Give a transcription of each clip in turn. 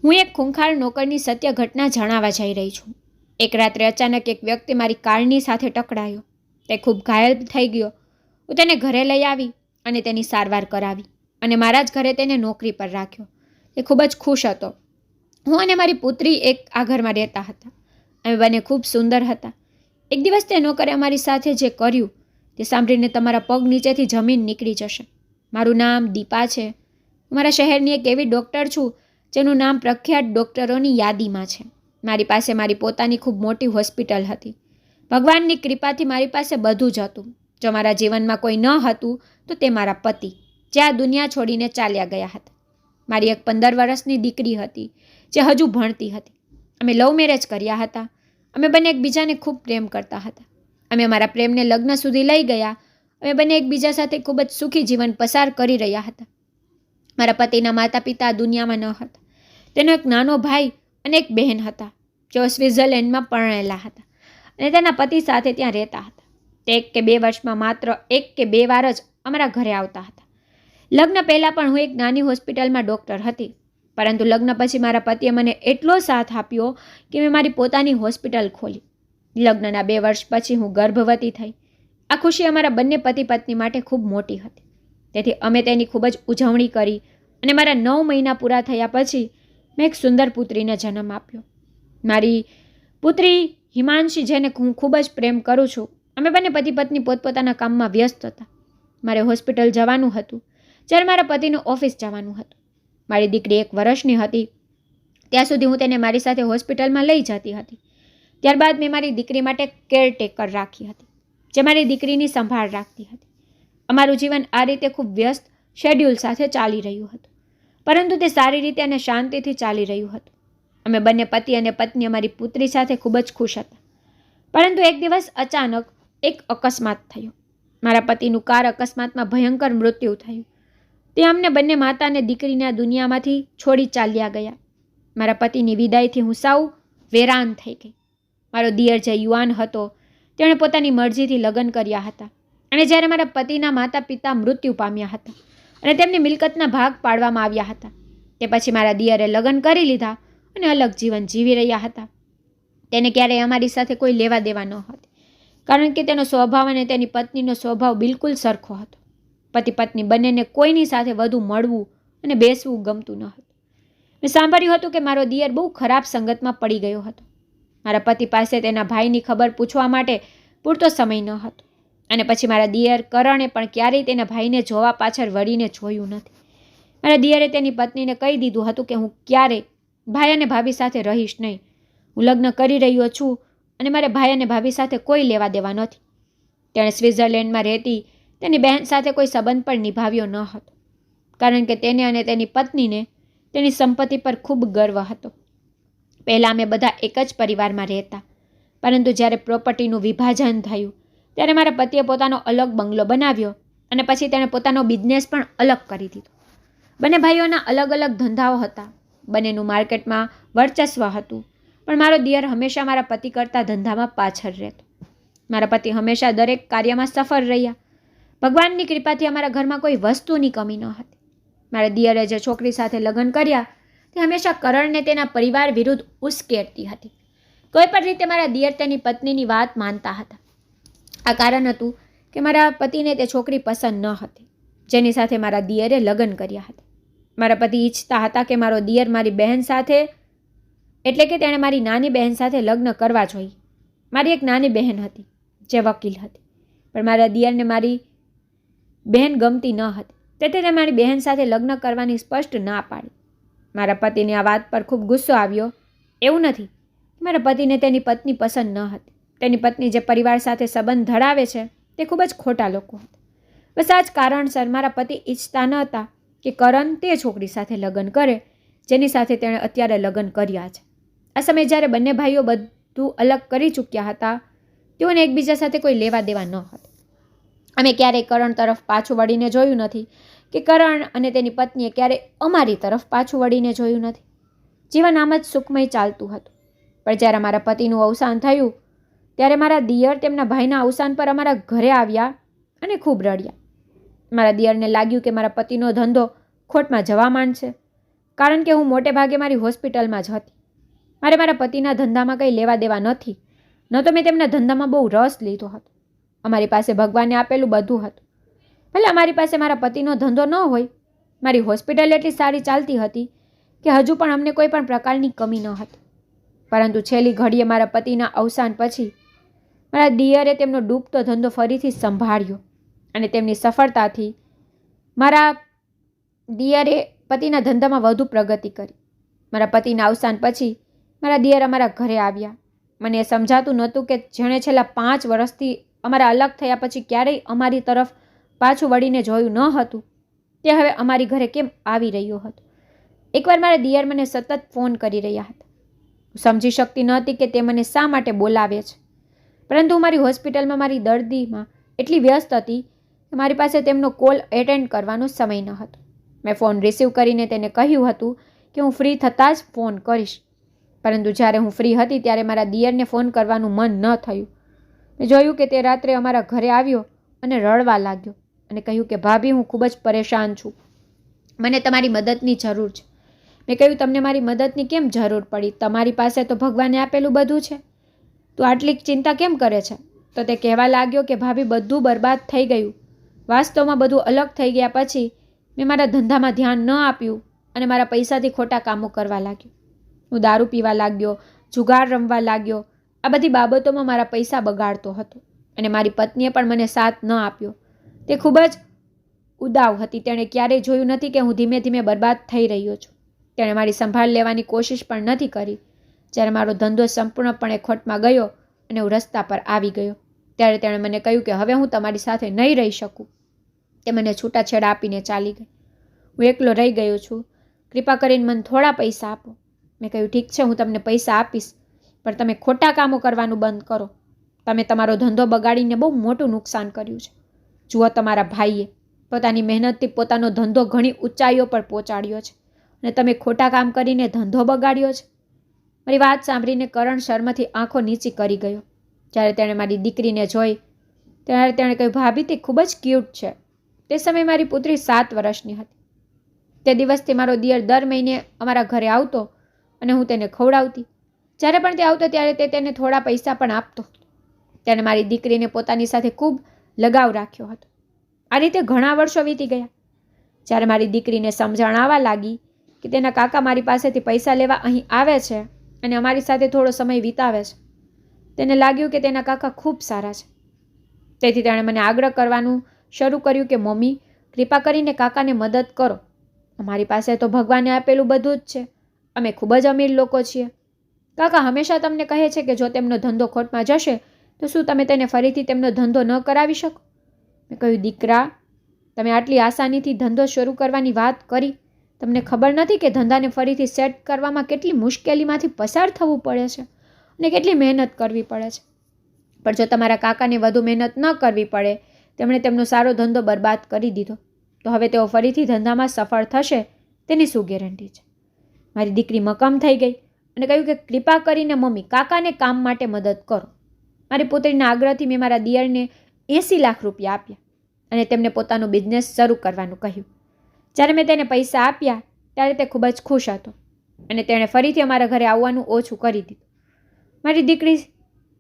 હું એક ખૂંખાર નોકરની સત્ય ઘટના જણાવવા જઈ રહી છું. એક રાત્રે અચાનક એક વ્યક્તિ મારી કારની સાથે ટકરાયો. તે ખૂબ ઘાયલ થઈ ગયો. હું તેને ઘરે લઈ આવી અને તેની સારવાર કરાવી અને મારા જ ઘરે તેને નોકરી પર રાખ્યો. તે ખૂબ જ ખુશ હતો. હું અને મારી પુત્રી એક આ ઘરમાં રહેતા હતા. અમે બંને ખૂબ સુંદર હતા. એક દિવસ તે નોકરે અમારી સાથે જે કર્યું તે સાંભળીને તમારા પગ નીચેથી જમીન નીકળી જશે. મારું નામ દીપા છે. હું મારા શહેરની એક એવી ડૉક્ટર છું જેનું નામ પ્રખ્યાત ડૉક્ટરોની યાદીમાં છે. મારી પાસે મારી પોતાની ખૂબ મોટી હોસ્પિટલ હતી. ભગવાનની કૃપાથી મારી પાસે બધું જ હતું. જો મારા જીવનમાં કોઈ ન હતું તો તે મારા પતિ, જે આ દુનિયા છોડીને ચાલ્યા ગયા હતા. મારી એક 15 વર્ષની દીકરી હતી જે હજુ ભણતી હતી. અમે લવ મેરેજ કર્યા હતા. અમે બંને એકબીજાને ખૂબ પ્રેમ કરતા હતા. અમે અમારા પ્રેમને લગ્ન સુધી લઈ ગયા. અમે બંને એકબીજા સાથે ખૂબ જ સુખી જીવન પસાર કરી રહ્યા હતા. મારા પતિના માતા પિતા દુનિયામાં ન હતા. તેનો એક નાનો ભાઈ અને એક બહેન હતા, જેઓ સ્વિટ્ઝરલેન્ડમાં પરણેલા હતા અને તેના પતિ સાથે ત્યાં રહેતા હતા. તે 1 કે 2 વર્ષમાં માત્ર 1 કે 2 વાર જ અમારા ઘરે આવતા હતા. લગ્ન પહેલાં પણ હું એક નાની હોસ્પિટલમાં ડૉક્ટર હતી, પરંતુ લગ્ન પછી મારા પતિએ મને એટલો સાથ આપ્યો કે મેં મારી પોતાની હોસ્પિટલ ખોલી. લગ્નના 2 વર્ષ પછી હું ગર્ભવતી થઈ. આ ખુશી અમારા બંને પતિ પત્ની માટે ખૂબ મોટી હતી. તેથી અમે તેની ખૂબ જ ઉજવણી કરી અને મારા 9 મહિના પૂરા થયા પછી મેં એક સુંદર પુત્રીને જન્મ આપ્યો. મારી પુત્રી હિમાંશી, જેને હું ખૂબ જ પ્રેમ કરું છું. અમે બંને પતિ પત્ની પોતપોતાના કામમાં વ્યસ્ત હતા. મારે હોસ્પિટલ જવાનું હતું જ્યારે મારા પતિનું ઓફિસ જવાનું હતું. મારી દીકરી 1 વર્ષની હતી ત્યાં સુધી હું તેને મારી સાથે હોસ્પિટલમાં લઈ જતી હતી. ત્યારબાદ મેં મારી દીકરી માટે કેરટેકર રાખી હતી, જે મારી દીકરીની સંભાળ રાખતી હતી. અમારું જીવન આ રીતે ખૂબ વ્યસ્ત શેડ્યુલ સાથે ચાલી રહ્યું હતું, પરંતુ તે સારી રીતે અને શાંતિથી ચાલી રહ્યું હતું. અમે બંને પતિ અને પત્ની અમારી પુત્રી સાથે ખૂબ જ ખુશ હતા. પરંતુ એક દિવસ અચાનક એક અકસ્માત થયો. મારા પતિનું કાર અકસ્માતમાં ભયંકર મૃત્યુ થયું. તે અમને બંને માતા અને દીકરીને આ દુનિયામાંથી છોડી ચાલ્યા ગયા. મારા પતિની વિદાયથી હું સાવ વેરાન થઈ ગઈ. મારો દિયર જે યુવાન હતો તેણે પોતાની મરજીથી લગ્ન કર્યા હતા અને જ્યારે મારા પતિના માતા પિતા મૃત્યુ પામ્યા હતા અને તેમની મિલકતના ભાગ પાડવામાં આવ્યા હતા, તે પછી મારા દિયરે લગ્ન કરી લીધા અને અલગ જીવન જીવી રહ્યા હતા. તેને ક્યારેય અમારી સાથે કોઈ લેવા દેવા ન હતી, કારણ કે તેનો સ્વભાવ અને તેની પત્નીનો સ્વભાવ બિલકુલ સરખો હતો. પતિ પત્ની બંનેને કોઈની સાથે વધુ મળવું અને બેસવું ગમતું ન હતું. મેં સાંભળ્યું હતું કે મારો દિયર બહુ ખરાબ સંગતમાં પડી ગયો હતો. મારા પતિ પાસે તેના ભાઈની ખબર પૂછવા માટે પૂરતો સમય ન હતો અને પછી મારા દિયર કરણે પણ ક્યારેય તેના ભાઈને જોવા પાછળ વળીને જોયું નથી. મારા દિયરે તેની પત્નીને કહી દીધું હતું કે હું ક્યારેય ભાઈ અને ભાભી સાથે રહીશ નહીં. હું લગ્ન કરી રહ્યો છું અને મારે ભાઈ અને ભાભી સાથે કોઈ લેવા દેવા નથી. તેણે સ્વિટ્ઝરલેન્ડમાં રહેતી તેની બહેન સાથે કોઈ સંબંધ પણ નિભાવ્યો ન હતો, કારણ કે તેને અને તેની પત્નીને તેની સંપત્તિ પર ખૂબ ગર્વ હતો. પહેલાં અમે બધા એક જ પરિવારમાં રહેતા, પરંતુ જ્યારે પ્રોપર્ટીનું વિભાજન થયું ત્યારે મારા પતિએ પોતાનો અલગ બંગલો બનાવ્યો અને પછી તેણે પોતાનો બિઝનેસ પણ અલગ કરી દીધો. બંને ભાઈઓના અલગ અલગ ધંધાઓ હતા. બંનેનું માર્કેટમાં વર્ચસ્વ હતું, પણ મારો દિયર હંમેશા મારા પતિ કરતાં ધંધામાં પાછળ રહેતો. મારા પતિ હંમેશા દરેક કાર્યમાં સફળ રહ્યા. ભગવાનની કૃપાથી અમારા ઘરમાં કોઈ વસ્તુની કમી ન હતી. મારા દિયરે જે છોકરી સાથે લગ્ન કર્યા તે હંમેશા કરણને તેના પરિવાર વિરુદ્ધ ઉશ્કેરતી હતી. કોઈ પણ રીતે મારા દિયર તેની પત્નીની વાત માનતા હતા. આ કારણ હતું કે મારા પતિને તે છોકરી પસંદ ન હતી જેની સાથે મારા દિયરે લગ્ન કર્યા હતા. મારા પતિ ઈચ્છતા હતા કે મારો દિયર મારી બહેન સાથે, એટલે કે તેણે મારી નાની બહેન સાથે લગ્ન કરવા જોઈએ. મારી એક નાની બહેન હતી જે વકીલ હતી, પણ મારા દિયરને મારી બહેન ગમતી ન હતી, તેથી તે મારી બહેન સાથે લગ્ન કરવાની સ્પષ્ટ ના પાડી. મારા પતિને આ વાત પર ખૂબ ગુસ્સો આવ્યો. એવું નથી કે મારા પતિને તેની પત્ની પસંદ ન હતી. તેની પત્ની જે પરિવાર સાથે સંબંધ ધરાવે છે તે ખૂબ જ ખોટા લોકો હતા. બસ આ જ કારણસર મારા પતિ ઈચ્છતા ન હતા કે કરણ તે છોકરી સાથે લગ્ન કરે જેની સાથે તેણે અત્યારે લગ્ન કર્યા છે. આ સમયે જ્યારે બંને ભાઈઓ બધું અલગ કરી ચૂક્યા હતા, તેઓને એકબીજા સાથે કોઈ લેવા દેવા ન હતું. અમે ક્યારેય કરણ તરફ પાછું વળીને જોયું નથી કે કરણ અને તેની પત્નીએ ક્યારેય અમારી તરફ પાછું વળીને જોયું નથી. જીવન આમ જ સુખમય ચાલતું હતું. પણ જ્યારે મારા પતિનું અવસાન થયું ત્યારે મારા દિયર તેમના ભાઈના અવસાન પર અમારા ઘરે આવ્યા અને ખૂબ રડ્યા. મારા દિયરને લાગ્યું કે મારા પતિનો ધંધો ખોટમાં જવા માંડશે. કારણ કે હું મોટે ભાગે મારી હોસ્પિટલમાં જ હતી. મારે મારા પતિના ધંધામાં કંઈ લેવા દેવા નથી. ન તો મેં તેમના ધંધામાં બહુ રસ લીધો હતો. અમારી પાસે ભગવાને આપેલું બધું હતું. ભલે અમારી પાસે મારા પતિનો ધંધો ન હોય, મારી હોસ્પિટલ એટલી સારી ચાલતી હતી કે હજુ પણ અમને કોઈ પણ પ્રકારની કમી ન હતી. પરંતુ છેલ્લી ઘડીએ મારા પતિના અવસાન પછી મારા દિયરે તેમનો ડૂબતો ધંધો ફરીથી સંભાળ્યો અને તેમની સફળતાથી મારા દિયરે પતિના ધંધામાં વધુ પ્રગતિ કરી. મારા પતિના અવસાન પછી મારા દિયર અમારા ઘરે આવ્યા. મને એ સમજાતું નહોતું કે જેણે છેલ્લા 5 વર્ષથી અમારા અલગ થયા પછી ક્યારેય અમારી તરફ પાછું વળીને જોયું ન હતું, તે હવે અમારી ઘરે કેમ આવી રહ્યો હતો. એકવાર મારા દિયર મને સતત ફોન કરી રહ્યા હતા. હું સમજી શકતી નહોતી કે તે મને શા માટે બોલાવે છે, પરંતુ હું મારી હોસ્પિટલમાં મારી દર્દીમાં એટલી વ્યસ્ત હતી કે મારી પાસે તેમનો કોલ એટેન્ડ કરવાનો સમય ન હતો. મેં ફોન રિસીવ કરીને તેને કહ્યું હતું કે હું ફ્રી થતાં જ ફોન કરીશ, પરંતુ જ્યારે હું ફ્રી હતી ત્યારે મારા દિયરને ફોન કરવાનું મન ન થયું. મેં જોયું કે તે રાત્રે અમારા ઘરે આવ્યો અને રડવા લાગ્યો અને કહ્યું કે ભાભી, હું ખૂબ જ પરેશાન છું, મને તમારી મદદની જરૂર છે. મેં કહ્યું, તમને મારી મદદની કેમ જરૂર પડી? તમારી પાસે તો ભગવાને આપેલું બધું છે, તું આટલી ચિંતા કેમ કરે છે? તો તે કહેવા લાગ્યો કે ભાભી, બધું બરબાદ થઈ ગયું. વાસ્તવમાં બધું અલગ થઈ ગયા પછી મેં મારા ધંધામાં ધ્યાન ન આપ્યું અને મારા પૈસાથી ખોટા કામો કરવા લાગ્યો. હું દારૂ પીવા લાગ્યો, જુગાર રમવા લાગ્યો. આ બધી બાબતોમાં મારા પૈસા બગાડતો હતો અને મારી પત્નીએ પણ મને સાથ ન આપ્યો. તે ખૂબ જ ઉદાવ હતી. તેણે ક્યારેય જોયું નથી કે હું ધીમે ધીમે બરબાદ થઈ રહ્યો છું. તેણે મારી સંભાળ લેવાની કોશિશ પણ નથી કરી. જ્યારે મારો ધંધો સંપૂર્ણપણે ખોટમાં ગયો અને હું રસ્તા પર આવી ગયો, ત્યારે તેણે મને કહ્યું કે હવે હું તમારી સાથે નહીં રહી શકું. તે મને છૂટાછેડા આપીને ચાલી ગઈ. હું એકલો રહી ગયો છું, કૃપા કરીને મને થોડા પૈસા આપો. મેં કહ્યું, ઠીક છે, હું તમને પૈસા આપીશ, પણ તમે ખોટા કામો કરવાનું બંધ કરો. તમે તમારો ધંધો બગાડીને બહુ મોટું નુકસાન કર્યું છે. જુઓ, તમારા ભાઈએ પોતાની મહેનતથી પોતાનો ધંધો ઘણી ઊંચાઈઓ પર પહોંચાડ્યો છે અને તમે ખોટા કામ કરીને ધંધો બગાડ્યો છે. મારી વાત સાંભળીને કરણ શર્માથી આંખો નીચી કરી ગયો. જ્યારે તેણે મારી દીકરીને જોઈ ત્યારે તેણે કહ્યું, ભાભી, તે ખૂબ જ ક્યુટ છે. તે સમયે મારી પુત્રી 7 વર્ષની હતી. તે દિવસથી મારો દિયર દર મહિને અમારા ઘરે આવતો અને હું તેને ખવડાવતી. જ્યારે પણ તે આવતો ત્યારે તે તેને થોડા પૈસા પણ આપતો. તેણે મારી દીકરીને પોતાની સાથે ખૂબ લગાવ રાખ્યો હતો. આ રીતે ઘણા વર્ષો વીતી ગયા. જ્યારે મારી દીકરીને સમજણ આવવા લાગી કે તેના કાકા મારી પાસેથી પૈસા લેવા અહીં આવે છે અને અમારી સાથે થોડો સમય વિતાવે છે, તેને લાગ્યું કે તેના કાકા ખૂબ સારા છે. તેથી તેણે મને આગ્રહ કરવાનું શરૂ કર્યું કે મમ્મી, કૃપા કરીને કાકાને મદદ કરો. અમારી પાસે તો ભગવાને આપેલું બધું જ છે. અમે ખૂબ જ અમીર લોકો છીએ. કાકા હંમેશા તમને કહે છે કે જો તેમનો ધંધો ખોટમાં જશે તો શું તમે તેને ફરીથી તેમનો ધંધો ન કરાવી શકો? મેં કહ્યું, દીકરા, તમે આટલી આસાનીથી ધંધો શરૂ કરવાની વાત કરી. તમને ખબર નથી કે ધંધાને ફરીથી સેટ કરવામાં કેટલી મુશ્કેલીમાંથી પસાર થવું પડે છે અને કેટલી મહેનત કરવી પડે છે. પણ જો તમારા કાકાને વધુ મહેનત ન કરવી પડે, તેમણે તેમનો સારો ધંધો બરબાદ કરી દીધો, તો હવે તેઓ ફરીથી ધંધામાં સફળ થશે તેની શું ગેરંટી છે? મારી દીકરી મક્કમ થઈ ગઈ અને કહ્યું કે કૃપા કરીને મમ્મી, કાકાને કામ માટે મદદ કરો. મારી પુત્રીના આગ્રહથી મેં મારા દિયરને 80 લાખ રૂપિયા આપ્યા અને તેમને પોતાનો બિઝનેસ શરૂ કરવાનું કહ્યું. જ્યારે મેં તેને પૈસા આપ્યા ત્યારે તે ખૂબ જ ખુશ હતો અને તેણે ફરીથી અમારા ઘરે આવવાનું ઓછું કરી દીધું. મારી દીકરી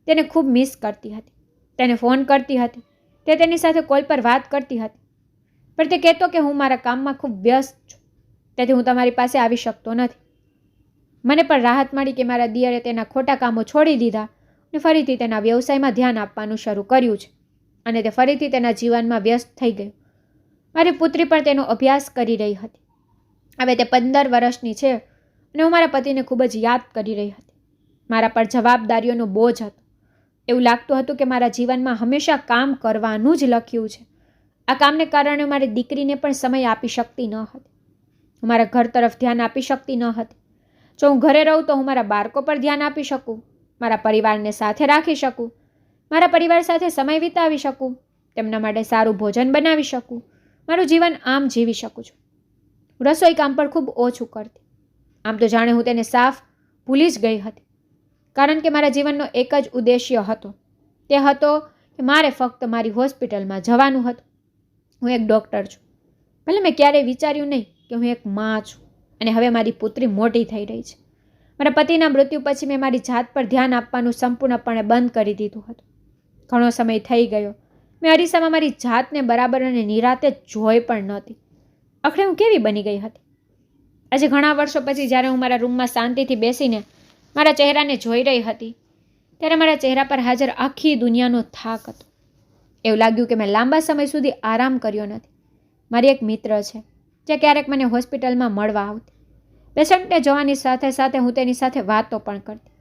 તેને ખૂબ મિસ કરતી હતી. તેને ફોન કરતી હતી, તે તેની સાથે કોલ પર વાત કરતી હતી, પણ તે કહેતો કે હું મારા કામમાં ખૂબ વ્યસ્ત છું, તેથી હું તમારી પાસે આવી શકતો નથી. મને પણ રાહત મળી કે મારા દિયરે તેના ખોટા કામો છોડી દીધા અને ફરીથી તેના વ્યવસાયમાં ધ્યાન આપવાનું શરૂ કર્યું છે અને તે ફરીથી તેના જીવનમાં વ્યસ્ત થઈ ગયો. મારી પુત્રી પણ તેનો અભ્યાસ કરી રહી હતી. હવે તે 15 વર્ષની છે અને હું મારા પતિને ખૂબ જ યાદ કરી રહી હતી. મારા પર જવાબદારીઓનો બોજ હતો. એવું લાગતું હતું કે મારા જીવનમાં હંમેશા કામ કરવાનું જ લખ્યું છે. આ કામને કારણે મારી દીકરીને પણ સમય આપી શકતી ન હતી. હું મારા ઘર તરફ ધ્યાન આપી શકતી ન હતી. જો હું ઘરે રહું તો હું મારા બાળકો પર ધ્યાન આપી શકું, મારા પરિવારને સાથે રાખી શકું, મારા પરિવાર સાથે સમય વિતાવી શકું, તેમના માટે સારું ભોજન બનાવી શકું, મારું જીવન આમ જીવી શકું છું. હું રસોઈ કામ પર ખૂબ ઓછું કરતી. આમ તો જાણે હું તેને સાફ ભૂલી જ ગઈ હતી, કારણ કે મારા જીવનનો એક જ ઉદ્દેશ્ય હતો. તે હતો કે મારે ફક્ત મારી હોસ્પિટલમાં જવાનું હતું. હું એક ડૉક્ટર છું. ભલે મેં ક્યારેય વિચાર્યું નહીં કે હું એક માં છું. અને હવે મારી પુત્રી મોટી થઈ રહી છે. મારા પતિના મૃત્યુ પછી મેં મારી જાત પર ધ્યાન આપવાનું સંપૂર્ણપણે બંધ કરી દીધું હતું. ઘણો સમય થઈ ગયો. મેં અરીસામાં મારી જાતને બરાબર અને નિરાતે જોઈ પણ નહોતી. આખરે હું કેવી બની ગઈ હતી? આજે ઘણા વર્ષો પછી જ્યારે હું મારા રૂમમાં શાંતિથી બેસીને મારા ચહેરાને જોઈ રહી હતી, ત્યારે મારા ચહેરા પર હાજર આખી દુનિયાનો થાક હતો. એવું લાગ્યું કે મેં લાંબા સમય સુધી આરામ કર્યો નથી. મારી એક મિત્ર છે જે ક્યારેક મને હોસ્પિટલમાં મળવા આવતી. પેશન્ટને જોવાની સાથે સાથે હું તેની સાથે વાતો પણ કરતી.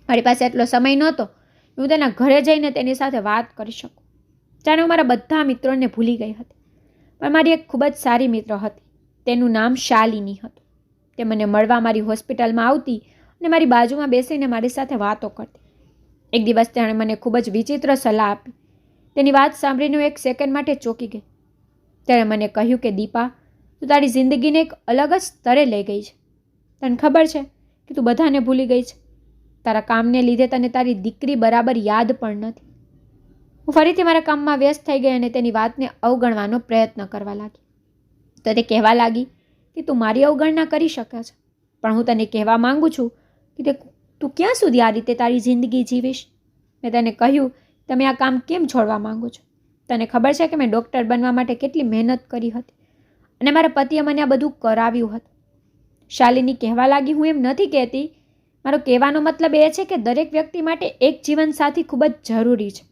મારી પાસે એટલો સમય નહોતો હું તેના ઘરે જઈને તેની સાથે વાત કરી શકું. જાણે હું મારા બધા મિત્રોને ભૂલી ગઈ હતી. પણ મારી એક ખૂબ જ સારી મિત્ર હતી. તેનું નામ શાલિની હતું. તે મને મળવા મારી હોસ્પિટલમાં આવતી અને મારી બાજુમાં બેસીને મારી સાથે વાતો કરતી. એક દિવસ તેણે મને ખૂબ જ વિચિત્ર સલાહ આપી. તેની વાત સાંભળીને હું એક સેકન્ડ માટે ચોંકી ગઈ. તેણે મને કહ્યું કે દીપા, તું તારી જિંદગીને એક અલગ જ સ્તરે લઈ ગઈ છે. તને ખબર છે કે તું બધાને ભૂલી ગઈ છે. તારા કામને લીધે તને તારી દીકરી બરાબર યાદ પણ નથી. હું ફરીથી મારા કામમાં વ્યસ્ત થઈ ગઈ અને તેની વાતને અવગણવાનો પ્રયત્ન કરવા લાગી. તો તે કહેવા લાગી કે તું મારી અવગણના કરી શકે છે, પણ હું તને કહેવા માંગુ છું કે તું ક્યાં સુધી આ રીતે તારી જિંદગી જીવીશ. મેં તેને કહ્યું, તમે આ કામ કેમ છોડવા માંગો છો? તને ખબર છે કે મેં ડૉક્ટર બનવા માટે કેટલી મહેનત કરી હતી અને મારા પતિએ મને આ બધું કરાવ્યું હતું. શાલિની કહેવા લાગી, હું એમ નથી કહેતી. મારો કહેવાનો મતલબ એ છે કે દરેક વ્યક્તિ માટે એક જીવનસાથી ખૂબ જ જરૂરી છે.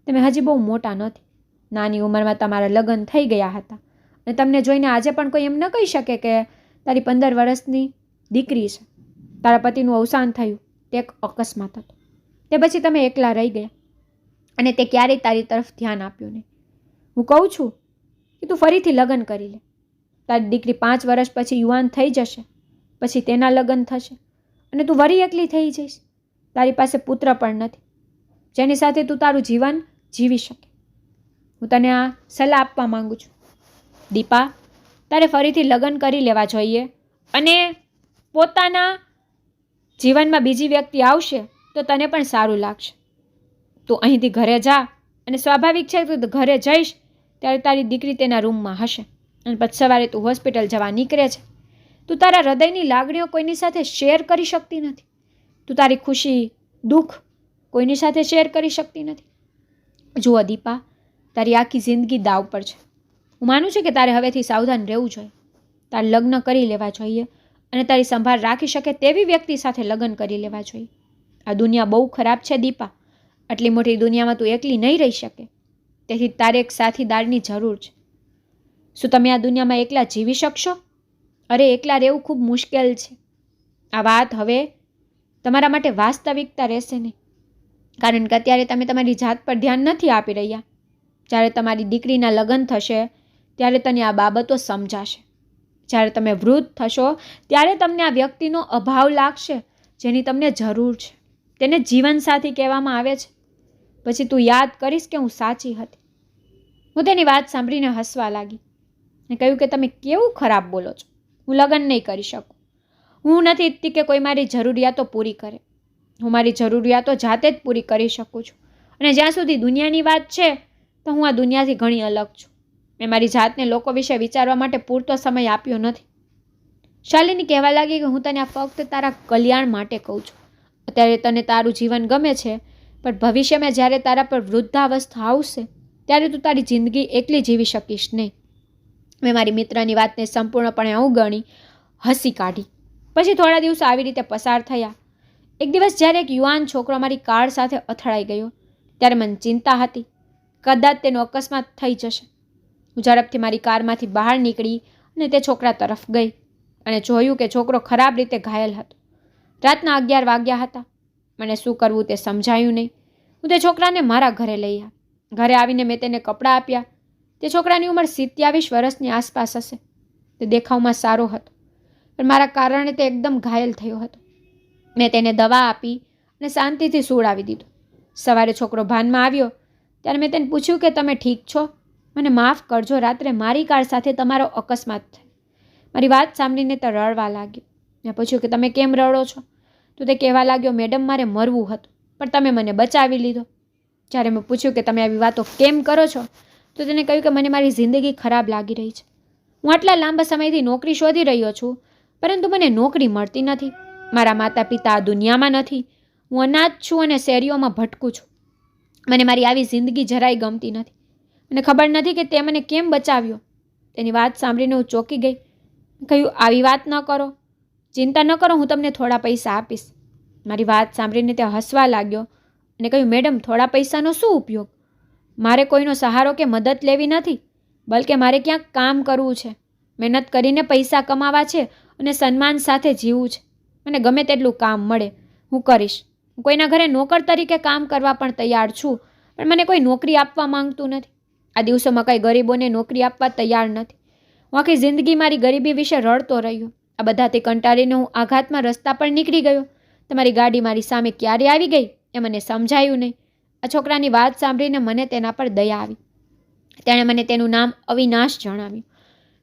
તમે હજી બહુ મોટા નથી. નાની ઉંમરમાં તમારા લગ્ન થઈ ગયા હતા અને તમને જોઈને આજે પણ કોઈ એમ ન કહી શકે કે તારી 15 વર્ષની દીકરી છે. તારા પતિનું અવસાન થયું તે એક અકસ્માત હતો. તે પછી તમે એકલા રહી ગયા અને તે ક્યારેય તારી તરફ ધ્યાન આપ્યું નહીં. હું કહું છું કે તું ફરીથી લગ્ન કરી લે. તારી દીકરી 5 વર્ષ પછી યુવાન થઈ જશે, પછી તેના લગ્ન થશે અને તું વળી એકલી થઈ જઈશ. તારી પાસે પુત્ર પણ નથી જેની સાથે તું તારું જીવન જીવી શકે. હું તને આ સલાહ આપવા માંગુ છું. દીપા, તારે ફરીથી લગ્ન કરી લેવા જોઈએ અને પોતાના જીવનમાં બીજી વ્યક્તિ આવશે તો તને પણ સારું લાગશે. તું અહીંથી ઘરે જા અને સ્વાભાવિક છે તું ઘરે જઈશ ત્યારે તારી દીકરી તેના રૂમમાં હશે અને પછી સવારે તું હોસ્પિટલ જવા નીકળે છે. તું તારા હૃદયની લાગણીઓ કોઈની સાથે શેર કરી શકતી નથી. તું તારી ખુશી, દુઃખ કોઈની સાથે શેર કરી શકતી નથી. જુઓ દીપા, તારી આખી જિંદગી દાવ પર છે. હું માનું છું કે તારે હવેથી સાવધાન રહેવું જોઈએ. તારે લગ્ન કરી લેવા જોઈએ અને તારી સંભાળ રાખી શકે તેવી વ્યક્તિ સાથે લગ્ન કરી લેવા જોઈએ. આ દુનિયા બહુ ખરાબ છે દીપા. આટલી મોટી દુનિયામાં તું એકલી નહીં રહી શકે. તેથી તારે એક સાથીદારની જરૂર છે. શું તમે આ દુનિયામાં એકલા જીવી શકશો? અરે, એકલા રહેવું ખૂબ મુશ્કેલ છે. આ વાત હવે તમારા માટે વાસ્તવિકતા રહેશે નહીં, કારણ કે અત્યારે તમે તમારી જાત પર ધ્યાન નથી આપી રહ્યા. જ્યારે તમારી દીકરીના લગ્ન થશે ત્યારે તને આ બાબતો સમજાશે. જ્યારે તમે વૃદ્ધ થશો ત્યારે તમને આ વ્યક્તિનો અભાવ લાગશે જેની તમને જરૂર છે. તેને જીવનસાથી કહેવામાં આવે છે. પછી તું યાદ કરીશ કે હું સાચી હતી. હું તેની વાત સાંભળીને હસવા લાગી અને કહ્યું કે તમે કેવું ખરાબ બોલો છો. હું લગ્ન નહીં કરી શકું. હું નથી ઈચ્છતી કે કોઈ મારી જરૂરિયાતો પૂરી કરે. હું મારી જરૂરિયાતો જાતે જ પૂરી કરી શકું છું અને જ્યાં સુધી દુનિયાની વાત છે તો હું આ દુનિયાથી ઘણી અલગ છું. મેં મારી જાતને લોકો વિશે વિચારવા માટે પૂરતો સમય આપ્યો નથી. શાલિની કહેવા લાગી કે હું તને આ ફક્ત તારા કલ્યાણ માટે કહું છું. અત્યારે તને તારું જીવન ગમે છે, પણ ભવિષ્યમાં જ્યારે તારા પર વૃદ્ધાવસ્થા આવશે ત્યારે તું તારી જિંદગી એકલી જીવી શકીશ નહીં. મેં મારી મિત્રની વાતને સંપૂર્ણપણે અવગણી હસી કાઢી. પછી થોડા દિવસો આવી રીતે પસાર થયા. એક દિવસ જ્યારે એક યુવાન છોકરો મારી કાર સાથે અથડાઈ ગયો ત્યારે મને ચિંતા હતી કદાચ તેનો અકસ્માત થઈ જશે. હું ઝડપથી મારી કારમાંથી બહાર નીકળી અને તે છોકરા તરફ ગઈ અને જોયું કે છોકરો ખરાબ રીતે ઘાયલ હતો. રાતના 11 વાગ્યા હતા. મને શું કરવું તે સમજાયું નહીં. હું તે છોકરાને મારા ઘરે લઈ આવી. ઘરે આવીને મેં તેને કપડાં આપ્યા. તે છોકરાની ઉંમર 27 વર્ષની આસપાસ હશે. તે દેખાવમાં સારો હતો, પણ મારા કારણે તે એકદમ ઘાયલ થયો હતો. મેં તેને દવા આપી અને શાંતિથી સુવડાવી દીધો. સવારે છોકરો ભાનમાં આવ્યો ત્યારે મેં તેને પૂછ્યું કે તમે ઠીક છો? મને માફ કરજો, રાત્રે મારી કાર સાથે તમારો અકસ્માત થયો. મારી વાત સાંભળીને તે રડવા લાગ્યો. મેં પૂછ્યું કે તમે કેમ રડો છો? તો તે કહેવા લાગ્યો, મેડમ મારે મરવું હતું પણ તમે મને બચાવી લીધો. જ્યારે મેં પૂછ્યું કે તમે આવી વાતો કેમ કરો છો તો તેને કહ્યું કે મને મારી જિંદગી ખરાબ લાગી રહી છે. હું આટલા લાંબા સમયથી નોકરી શોધી રહ્યો છું પરંતુ મને નોકરી મળતી નથી. મારા માતા પિતા આ દુનિયામાં નથી. હું અનાથ છું અને શેરીઓમાં ભટકું છું. મને મારી આવી જિંદગી જરાય ગમતી નથી અને ખબર નથી કે તે મને કેમ બચાવ્યો. તેની વાત સાંભળીને હું ચોંકી ગઈ. કહ્યું, આવી વાત ન કરો, ચિંતા ન કરો, હું તમને થોડા પૈસા આપીશ. મારી વાત સાંભળીને તે હસવા લાગ્યો અને કહ્યું, મેડમ, થોડા પૈસાનો શું ઉપયોગ? મારે કોઈનો સહારો કે મદદ લેવી નથી, બલકે મારે ક્યાંક કામ કરવું છે, મહેનત કરીને પૈસા કમાવા છે અને સન્માન સાથે જીવવું છે. મને ગમે તેટલું કામ મળે હું કરીશ. હું કોઈના ઘરે નોકર તરીકે કામ કરવા પણ તૈયાર છું, પણ મને કોઈ નોકરી આપવા માંગતું નથી. આ દિવસોમાં કંઈ ગરીબોને નોકરી આપવા તૈયાર નથી. હું આખી જિંદગી મારી ગરીબી વિશે રડતો રહ્યો. આ બધાથી કંટાળીને હું આઘાતમાં રસ્તા પર નીકળી ગયો. તમારી ગાડી મારી સામે ક્યારે આવી ગઈ એ મને સમજાયું નહીં. આ છોકરાની વાત સાંભળીને મને તેના પર દયા આવી. તેણે મને તેનું નામ અવિનાશ જણાવ્યું.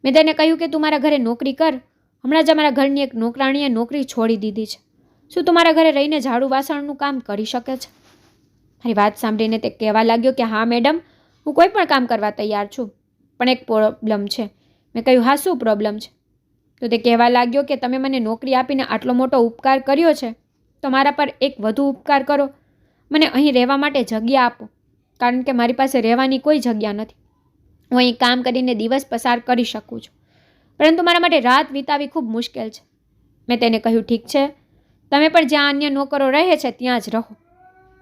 મેં તેને કહ્યું કે તું મારા ઘરે નોકરી કર. હમણાં જ અમારા ઘરની એક નોકરાણીએ નોકરી છોડી દીધી છે. શું તું મારા ઘરે રહીને ઝાડુ વાસણનું કામ કરી શકે છે? મારી વાત સાંભળીને તે કહેવા લાગ્યો કે હા મેડમ, હું કોઈ પણ કામ કરવા તૈયાર છું, પણ એક પ્રોબ્લેમ છે. મેં કહ્યું, હા, શું પ્રોબ્લેમ છે? તો તે કહેવા લાગ્યો કે તમે મને નોકરી આપીને આટલો મોટો ઉપકાર કર્યો છે, તો મારા પર એક વધુ ઉપકાર કરો. મને અહીં રહેવા માટે જગ્યા આપો, કારણ કે મારી પાસે રહેવાની કોઈ જગ્યા નથી. હું અહીં કામ કરીને દિવસ પસાર કરી શકું છું, પરંતુ મારા માટે રાત વિતાવી ખૂબ મુશ્કેલ છે. મેં તેને કહ્યું, ઠીક છે, તમે પણ જ્યાં અન્ય નોકરો રહે છે ત્યાં જ રહો.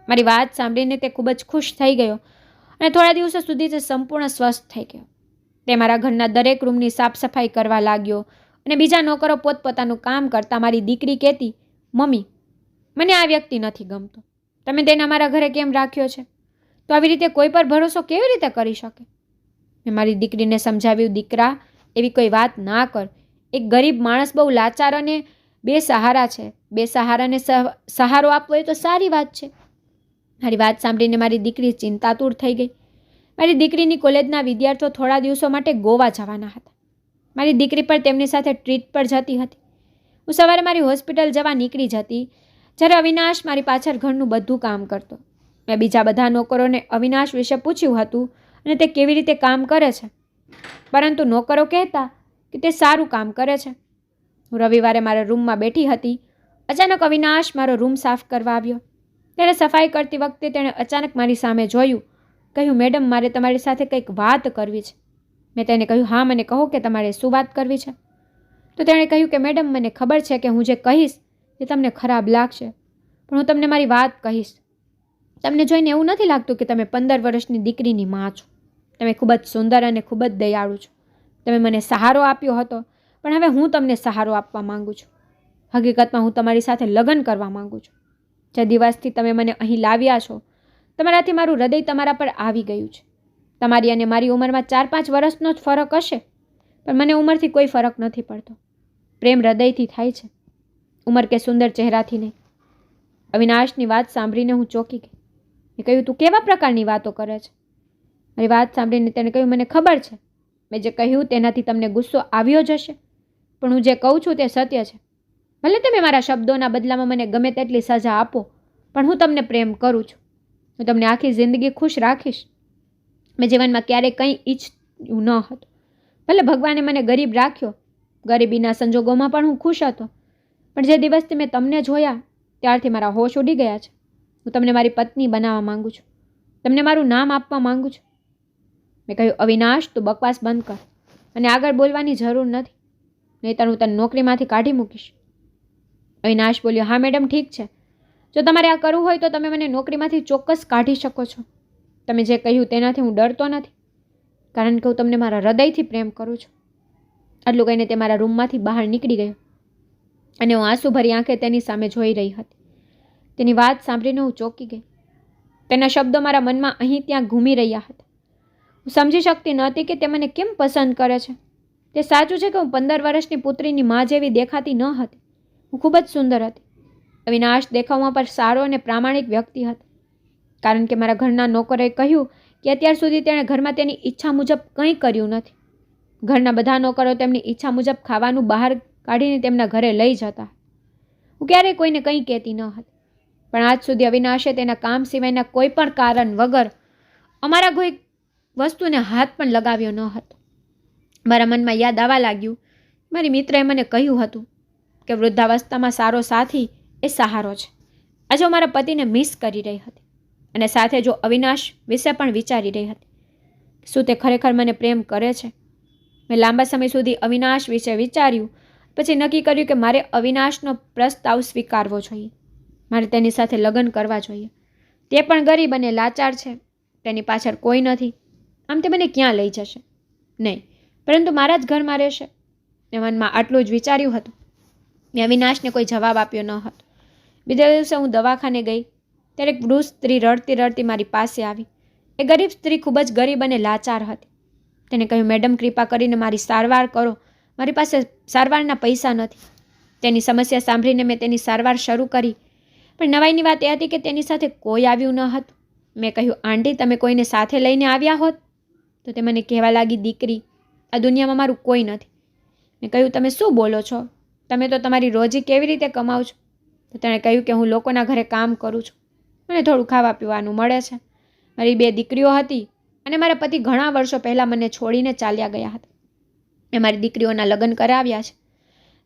મારી વાત સાંભળીને તે ખૂબ જ ખુશ થઈ ગયો અને થોડા દિવસો સુધી તે સંપૂર્ણ સ્વસ્થ થઈ ગયો. તે મારા ઘરના દરેક રૂમની સાફ સફાઈ કરવા લાગ્યો અને બીજા નોકરો પોતપોતાનું કામ કરતા મારી દીકરી કહેતી, મમ્મી, મને આ વ્યક્તિ નથી ગમતો, તમે તેને અમારા ઘરે કેમ રાખ્યો છે? તો આવી રીતે કોઈ પર ભરોસો કેવી રીતે કરી શકે? મેં મારી દીકરીને સમજાવ્યું, દીકરા, એવી કોઈ વાત ના કર. એક ગરીબ માણસ બહુ લાચાર અને બેસહારા છે. બેસહારાને સહારો આપવો એ તો સારી વાત છે. મારી વાત સાંભળીને મારી દીકરી ચિંતાતુર થઈ ગઈ. મારી દીકરીની કોલેજના વિદ્યાર્થીઓ થોડા દિવસો માટે ગોવા જવાના હતા. મારી દીકરી પણ તેમની સાથે ટ્રીટ પર જતી હતી. હું સવારે મારી હોસ્પિટલ જવા નીકળી જતી, જ્યારે અવિનાશ મારી પાછળ ઘરનું બધું કામ કરતો. મેં બીજા બધા નોકરોને અવિનાશ વિશે પૂછ્યું હતું અને તે કેવી રીતે કામ કરે છે, પરંતુ નોકરો કહેતા કે તે સારું કામ કરે છે. હું રવિવારે મારા રૂમમાં બેઠી હતી. અચાનક અવિનાશ મારો રૂમ સાફ કરવા આવ્યો. ત્યારે સફાઈ કરતી વખતે તેણે અચાનક મારી સામે જોયું. કહ્યું, મેડમ, મારે તમારી સાથે કંઈક વાત કરવી છે. મેં તેને કહ્યું, હા, મને કહો કે તમારે શું વાત કરવી છે? તો તેણે કહ્યું કે મેડમ, મને ખબર છે કે હું જે કહીશ તે તમને ખરાબ લાગશે, પણ હું તમને મારી વાત કહીશ. તમને જોઈને એવું નથી લાગતું કે તમે 15 વર્ષની દીકરીની માં છો. તમે ખૂબ જ સુંદર અને ખૂબ જ દયાળુ છો. તમે મને સહારો આપ્યો હતો, પણ હવે હું તમને સહારો આપવા માંગુ છું. હકીકતમાં હું તમારી સાથે લગ્ન કરવા માંગુ છું. જે દિવસથી તમે મને અહીં લાવ્યા છો, તમારાથી મારું હૃદય તમારા પર આવી ગયું છે. તમારી અને મારી ઉંમરમાં 4-5 વર્ષનો જ ફરક હશે, પણ મને ઉંમરથી કોઈ ફરક નથી પડતો. પ્રેમ હૃદયથી થાય છે, ઉંમર કે સુંદર ચહેરાથી નહીં. અવિનાશની વાત સાંભળીને હું ચોંકી ગઈ. મેં કહ્યું, તું કેવા પ્રકારની વાતો કરે છે? મારી વાત સાંભળીને તેને કહ્યું, મને ખબર છે, મેં જે કહ્યું તેનાથી તમને ગુસ્સો આવ્યો જ હશે, પણ હું જે કહું છું તે સત્ય છે. ભલે તમે મારા શબ્દોના બદલામાં મને ગમે તેટલી સજા આપો, પણ હું તમને પ્રેમ કરું છું. હું તમને આખી જિંદગી ખુશ રાખીશ. મેં જીવનમાં ક્યારેય કંઈ ઈચ્છ્યું ન હતું. ભલે ભગવાને મને ગરીબ રાખ્યો, ગરીબીના સંજોગોમાં પણ હું ખુશ હતો, પણ જે દિવસથી મેં તમને જોયા ત્યારથી મારા હોશ ઉડી ગયા છે. હું તમને મારી પત્ની બનાવવા માંગુ છું. તમને મારું નામ આપવા માંગુ છું. મેં કહ્યું, અવિનાશ, તું બકવાસ બંધ કર અને આગળ બોલવાની જરૂર નથી, નહીંતર હું તને નોકરીમાંથી કાઢી મૂકીશ. અવિનાશ બોલ્યો, હા મેડમ, ઠીક છે. જો તમારે આ કરવું હોય તો તમે મને નોકરીમાંથી ચોક્કસ કાઢી શકો છો. તમે જે કહ્યું તેનાથી હું ડરતો નથી, કારણ કે હું તમને મારા હૃદયથી પ્રેમ કરું છું. આટલું કહીને તે મારા રૂમમાંથી બહાર નીકળી ગયો અને હું આંસુભરી આંખે તેની સામે જોઈ રહી હતી. તેની વાત સાંભળીને હું ચોંકી ગઈ. તેના શબ્દો મારા મનમાં અહીં ત્યાં ઘૂમી રહ્યા હતા. હું સમજી શકતી નહોતી કે તે મને કેમ પસંદ કરે છે. તે સાચું છે કે હું 15 વર્ષની પુત્રીની માં જેવી દેખાતી ન હતી. હું ખૂબ જ સુંદર હતી. અવિનાશ દેખાવમાં પર સારો અને પ્રામાણિક વ્યક્તિ હતો, કારણ કે મારા ઘરના નોકરોએ કહ્યું કે અત્યાર સુધી તેણે ઘરમાં તેની ઈચ્છા મુજબ કંઈ કર્યું નથી. ઘરના બધા નોકરો તેમની ઈચ્છા મુજબ ખાવાનું બહાર કાઢીને તેમના ઘરે લઈ જતા. હું ક્યારેય કોઈને કંઈ કહેતી ન હતી, પણ આજ સુધી અવિનાશે તેના કામ સિવાયના કોઈ પણ કારણ વગર અમારા કોઈ વસ્તુને હાથ પણ લગાવ્યો ન હતો. મારા મનમાં યાદ આવવા લાગ્યું, મારી મિત્રએ મને કહ્યું હતું કે વૃદ્ધાવસ્થામાં સારો સાથી એ સહારો છે. આજે હું મારા પતિને મિસ કરી રહી હતી અને સાથે જો અવિનાશ વિશે પણ વિચારી રહી હતી. શું તે ખરેખર મને પ્રેમ કરે છે? મેં લાંબા સમય સુધી અવિનાશ વિશે વિચાર્યું. પછી નક્કી કર્યું કે મારે અવિનાશનો પ્રસ્તાવ સ્વીકારવો જોઈએ. મારે તેની સાથે લગ્ન કરવા જોઈએ. તે પણ ગરીબ અને લાચાર છે. તેની પાછળ કોઈ નથી. આમ તે મને ક્યાં લઈ જશે? નહીં, પરંતુ મારા જ ઘરમાં રહેશે. મેં મનમાં આટલું જ વિચાર્યું હતું. મેં અવિનાશને કોઈ જવાબ આપ્યો ન હતો. બીજા દિવસે હું દવાખાને ગઈ ત્યારે એક વૃદ્ધ સ્ત્રી રડતી રડતી મારી પાસે આવી. એ ગરીબ સ્ત્રી ખૂબ જ ગરીબ અને લાચાર હતી. તેને કહ્યું, મેડમ, કૃપા કરીને મારી સારવાર કરો. મારી પાસે સારવારના પૈસા નથી. તેની સમસ્યા સાંભળીને મેં તેની સારવાર શરૂ કરી. પણ નવાઈની વાત એ હતી કે તેની સાથે કોઈ આવ્યું ન હતું. મેં કહ્યું, આંટી, તમે કોઈને સાથે લઈને આવ્યા હોત? તો તે મને કહેવા લાગી, દીકરી, આ દુનિયામાં મારું કોઈ નથી. મેં કહ્યું, તમે શું બોલો છો? તમે તો તમારી રોજી કેવી રીતે કમાવ છો? તો તેણે કહ્યું કે હું લોકોના ઘરે કામ કરું છું. મને થોડું ખાવા પીવાનું મળે છે. મારી 2 દીકરીઓ હતી અને મારા પતિ ઘણા વર્ષો પહેલાં મને છોડીને ચાલ્યા ગયા હતા. મેં મારી દીકરીઓના લગ્ન કરાવ્યા છે.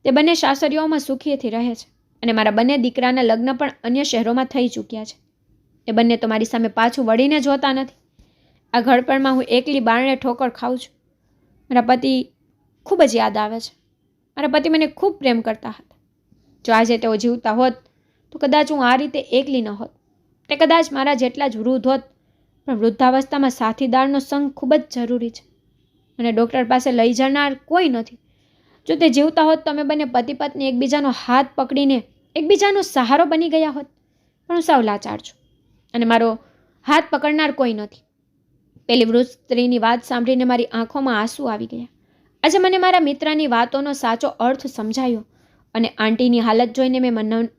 તે બંને સાસરીઓમાં સુખીથી રહે છે અને મારા બંને દીકરાના લગ્ન પણ અન્ય શહેરોમાં થઈ ચૂક્યા છે. એ બંને તો મારી સામે પાછું વળીને જોતા નથી. આ ઘડપણમાં હું એકલી બારણે ઠોકર ખાઉં છું. મારા પતિ ખૂબ જ યાદ આવે છે. મારા પતિ મને ખૂબ પ્રેમ કરતા હતા. જો આજે તેઓ જીવતા હોત તો કદાચ હું આ રીતે એકલી ન હોત. તે કદાચ મારા જેટલા જ વૃદ્ધ હોત. પણ વૃદ્ધાવસ્થામાં સાથીદારનો સંગ ખૂબ જ જરૂરી છે. અને ડૉક્ટર પાસે લઈ જનાર કોઈ નથી. જો તે જીવતા હોત તો અમે બંને પતિ પત્ની એકબીજાનો હાથ પકડીને એકબીજાનો સહારો બની ગયા હોત. પણ હું સાવ લાચાર છું અને મારો હાથ પકડનાર કોઈ નથી. પેલી વૃદ્ધ સ્ત્રીની વાત સાંભળીને મારી આંખોમાં આંસુ આવી ગયા. આજે મને મારા મિત્રની વાતોનો સાચો અર્થ સમજાયો અને આંટીની હાલત જોઈને મેં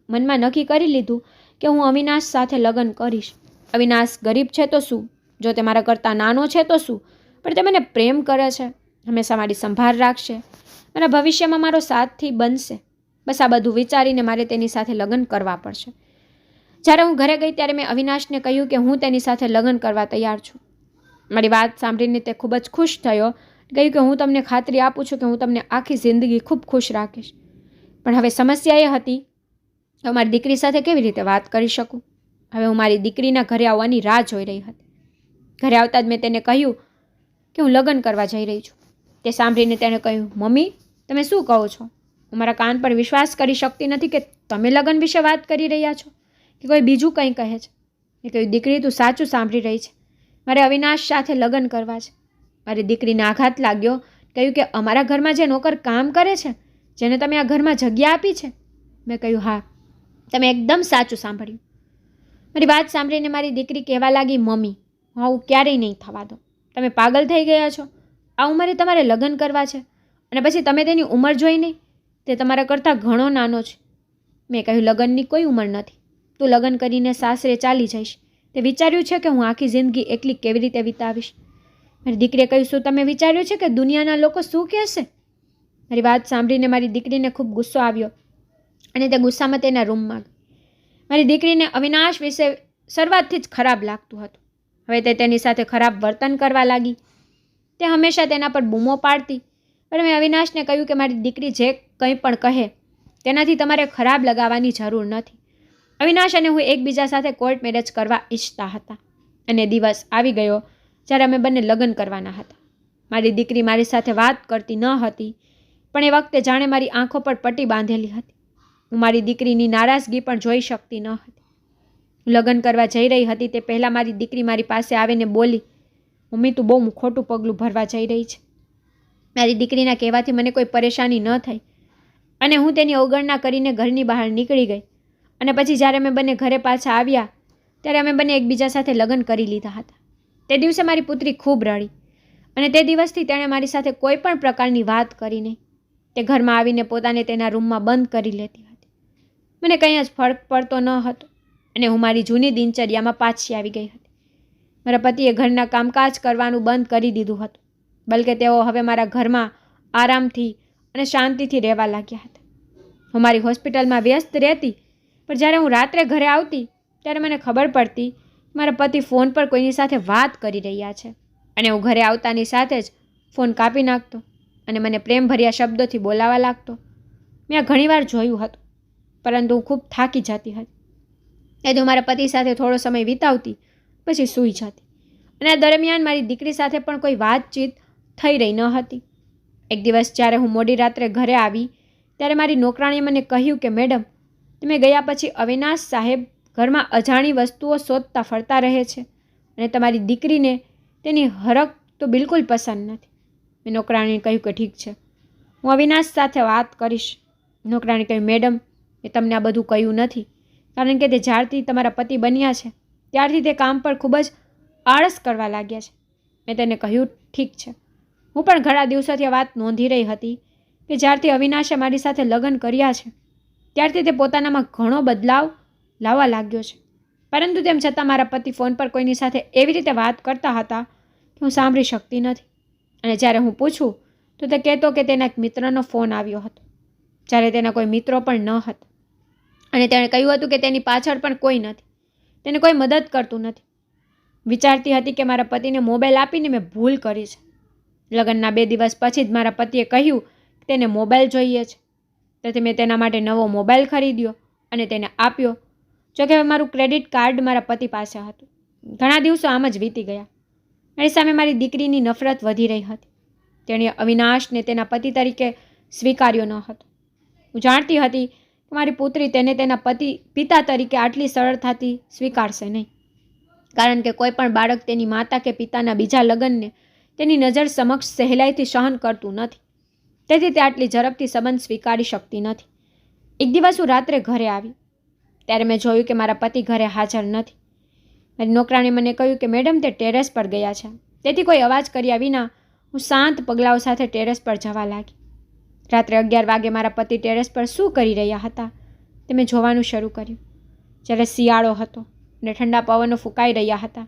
મનમાં નક્કી કરી લીધું કે હું અવિનાશ સાથે લગ્ન કરીશ. અવિનાશ ગરીબ છે તો શું? જો તે મારા કરતાં નાનો છે તો શું? પણ તે મને પ્રેમ કરે છે. હંમેશા મારી સંભાળ રાખશે. મારા ભવિષ્યમાં મારો સાથી બનશે. બસ આ બધું વિચારીને મારે તેની સાથે લગ્ન કરવા પડશે. જ્યારે હું ઘરે ગઈ ત્યારે મેં અવિનાશને કહ્યું કે હું તેની સાથે લગ્ન કરવા તૈયાર છું. મારી વાત સાંભળીને તે ખૂબ જ ખુશ થયો. કહ્યું કે હું તમને ખાતરી આપું છું કે હું તમને આખી જિંદગી ખૂબ ખુશ રાખીશ. પણ હવે સમસ્યા એ હતી કે મારી દીકરી સાથે કેવી રીતે વાત કરી શકું. હવે હું મારી દીકરીના ઘરે આવવાની રાહ જોઈ રહી હતી. ઘરે આવતા જ મેં તેને કહ્યું કે હું લગ્ન કરવા જઈ રહી છું. તે સાંભળીને તેણે કહ્યું, મમ્મી, તમે શું કહો છો? હું મારા કાન પર વિશ્વાસ કરી શકતી નથી કે તમે લગ્ન વિશે વાત કરી રહ્યા છો કે કોઈ બીજું કંઈ કહે છે. મેં કહ્યું, દીકરી, તું સાચું સાંભળી રહી છે. મારે અવિનાશ સાથે લગ્ન કરવા છે. મારી દીકરીને આઘાત લાગ્યો. કહ્યું કે અમારા ઘરમાં જે નોકર કામ કરે છે, જેને તમે આ ઘરમાં જગ્યા આપી છે? મેં કહ્યું, હા, તમે એકદમ સાચું સાંભળ્યું. મારી વાત સાંભળીને મારી દીકરી કહેવા લાગી, મમ્મી, હું આવું ક્યારેય નહીં થવા દો. તમે પાગલ થઈ ગયા છો. આ ઉંમરે તમારે લગ્ન કરવા છે અને પછી તમે તેની ઉંમર જોઈને તે તમારા કરતાં ઘણો નાનો છે. મેં કહ્યું, લગ્નની કોઈ ઉંમર નથી. તું લગ્ન કરીને સાસરે ચાલી જઈશ. તે વિચાર્યું છે કે હું આખી જિંદગી એકલી કેવી રીતે વિતાવીશ? મારી દીકરીએ કહ્યું, શું તમે વિચાર્યું છે કે દુનિયાના લોકો શું કહેશે? મારી વાત સાંભળીને મારી દીકરીને ખૂબ ગુસ્સો આવ્યો અને તે ગુસ્સામાં તેના રૂમમાં ગઈ. મારી દીકરીને અવિનાશ વિશે શરૂઆતથી જ ખરાબ લાગતું હતું. હવે તે તેની સાથે ખરાબ વર્તન કરવા લાગી. તે હંમેશા તેના પર બૂમો પાડતી. પણ મેં અવિનાશને કહ્યું કે મારી દીકરી જે કંઈ પણ કહે તેનાથી તમારે ખરાબ લગાવવાની જરૂર નથી. અવિનાશ અને હું એકબીજા સાથે કોર્ટ મેરેજ કરવા ઈચ્છતા હતા અને દિવસ આવી ગયો જ્યારે અમે બંને લગ્ન કરવાના હતા. મારી દીકરી મારી સાથે વાત કરતી ન હતી, પણ એ વખતે જાણે મારી આંખો પર પટ્ટી બાંધેલી હતી. હું મારી દીકરીની નારાજગી પણ જોઈ શકતી ન હતી. હું લગ્ન કરવા જઈ રહી હતી તે પહેલાં મારી દીકરી મારી પાસે આવીને બોલી, મમ્મી, તું બહુ ખોટું પગલું ભરવા જઈ રહી છે. મારી દીકરીના કહેવાથી મને કોઈ પરેશાની ન થઈ અને હું તેની અવગણના કરીને ઘરની બહાર નીકળી ગઈ. અને પછી જ્યારે અમે બંને ઘરે પાછા આવ્યા ત્યારે અમે બંને એકબીજા સાથે લગ્ન કરી લીધા હતા. તે દિવસે મારી પુત્રી ખૂબ રડી અને તે દિવસથી તેણે મારી સાથે કોઈ પણ પ્રકારની વાત કરી નહીં. તે ઘરમાં આવીને પોતાને તેના રૂમમાં બંધ કરી લેતી હતી. મને કંઈ જ ફરક પડતો ન હતો અને હું મારી જૂની દિનચર્યામાં પાછી આવી ગઈ હતી. મારા પતિએ ઘરના કામકાજ કરવાનું બંધ કરી દીધું હતું, બલકે તેઓ હવે મારા ઘરમાં આરામથી અને શાંતિથી રહેવા લાગ્યા હતા. હું મારી હોસ્પિટલમાં વ્યસ્ત રહેતી, પણ જ્યારે હું રાત્રે ઘરે આવતી ત્યારે મને ખબર પડતી મારા પતિ ફોન પર કોઈની સાથે વાત કરી રહ્યા છે અને હું ઘરે આવતાની સાથે જ ફોન કાપી નાખતો અને મને પ્રેમભર્યા શબ્દોથી બોલાવા લાગતો. મેં આ ઘણીવાર જોયું હતું, પરંતુ હું ખૂબ થાકી જતી હતી. તેથી હું મારા પતિ સાથે થોડો સમય વિતાવતી, પછી સૂઈ જતી. અને આ દરમિયાન મારી દીકરી સાથે પણ કોઈ વાતચીત થઈ રહી ન હતી. એક દિવસ જ્યારે હું મોડી રાત્રે ઘરે આવી ત્યારે મારી નોકરાણીએ મને કહ્યું કે મેડમ, તમે ગયા પછી અવિનાશ સાહેબ ઘરમાં અજાણી વસ્તુઓ શોધતા ફરતા રહે છે અને તમારી દીકરીને તેની હરખ તો બિલકુલ પસંદ નથી. મેં નોકરાણીને કહ્યું કે ઠીક છે, હું અવિનાશ સાથે વાત કરીશ. નોકરાણી કહ્યું, મેડમ, મેં તમને આ બધું કહ્યું નથી, કારણ કે તે જ્યારથી તમારા પતિ બન્યા છે ત્યારથી તે કામ પર ખૂબ જ આળસ કરવા લાગ્યા છે. મેં તેને કહ્યું, ઠીક છે. હું પણ ઘણા દિવસોથી આ વાત નોંધી રહી હતી કે જ્યારથી અવિનાશે મારી સાથે લગ્ન કર્યા છે ત્યારથી તે પોતાનામાં ઘણો બદલાવ લાવવા લાગ્યો છે. પરંતુ તેમ છતાં મારા પતિ ફોન પર કોઈની સાથે એવી રીતે વાત કરતા હતા કે હું સાંભળી શકતી નથી. અને જ્યારે હું પૂછું તો તે કહેતો કે તેના એક મિત્રનો ફોન આવ્યો હતો, જ્યારે તેના કોઈ મિત્રો પણ ન હતા. અને તેણે કહ્યું હતું કે તેની પાછળ પણ કોઈ નથી, તેને કોઈ મદદ કરતું નથી. વિચારતી હતી કે મારા પતિને મોબાઈલ આપીને મેં ભૂલ કરી છે. લગ્નના 2 દિવસ પછી જ મારા પતિએ કહ્યું કે તેને મોબાઈલ જોઈએ છે. તેથી મેં તેના માટે નવો મોબાઈલ ખરીદ્યો અને તેને આપ્યો. જોકે હવે મારું ક્રેડિટ કાર્ડ મારા પતિ પાસે હતું. ઘણા દિવસો આમ જ વીતી ગયા. મારી સામે મારી દીકરીની નફરત વધી રહી હતી. તેણે અવિનાશને તેના પતિ તરીકે સ્વીકાર્યો ન હતો. હું જાણતી હતી કે મારી પુત્રી તેને તેના પિતા તરીકે આટલી સરળતાથી સ્વીકારશે નહીં, કારણ કે કોઈ પણ બાળક તેની માતા કે પિતાના બીજા લગ્નને તેની નજર સમક્ષ સહેલાઈથી સહન કરતું નથી. તેથી તે આટલી ઝડપથી સંબંધ સ્વીકારી શકતી નથી. એક દિવસ હું રાત્રે ઘરે આવી ત્યારે મેં જોયું કે મારા પતિ ઘરે હાજર નથી. મારી નોકરાણીએ મને કહ્યું કે મેડમ, તે ટેરેસ પર ગયા છે. તેથી કોઈ અવાજ કર્યા વિના હું શાંત પગલાઓ સાથે ટેરેસ પર જવા લાગી. રાત્રે 11 વાગે મારા પતિ ટેરેસ પર શું કરી રહ્યા હતા તે મેં જોવાનું શરૂ કર્યું. જ્યારે શિયાળો હતો અને ઠંડા પવનો ફૂંકાઈ રહ્યા હતા.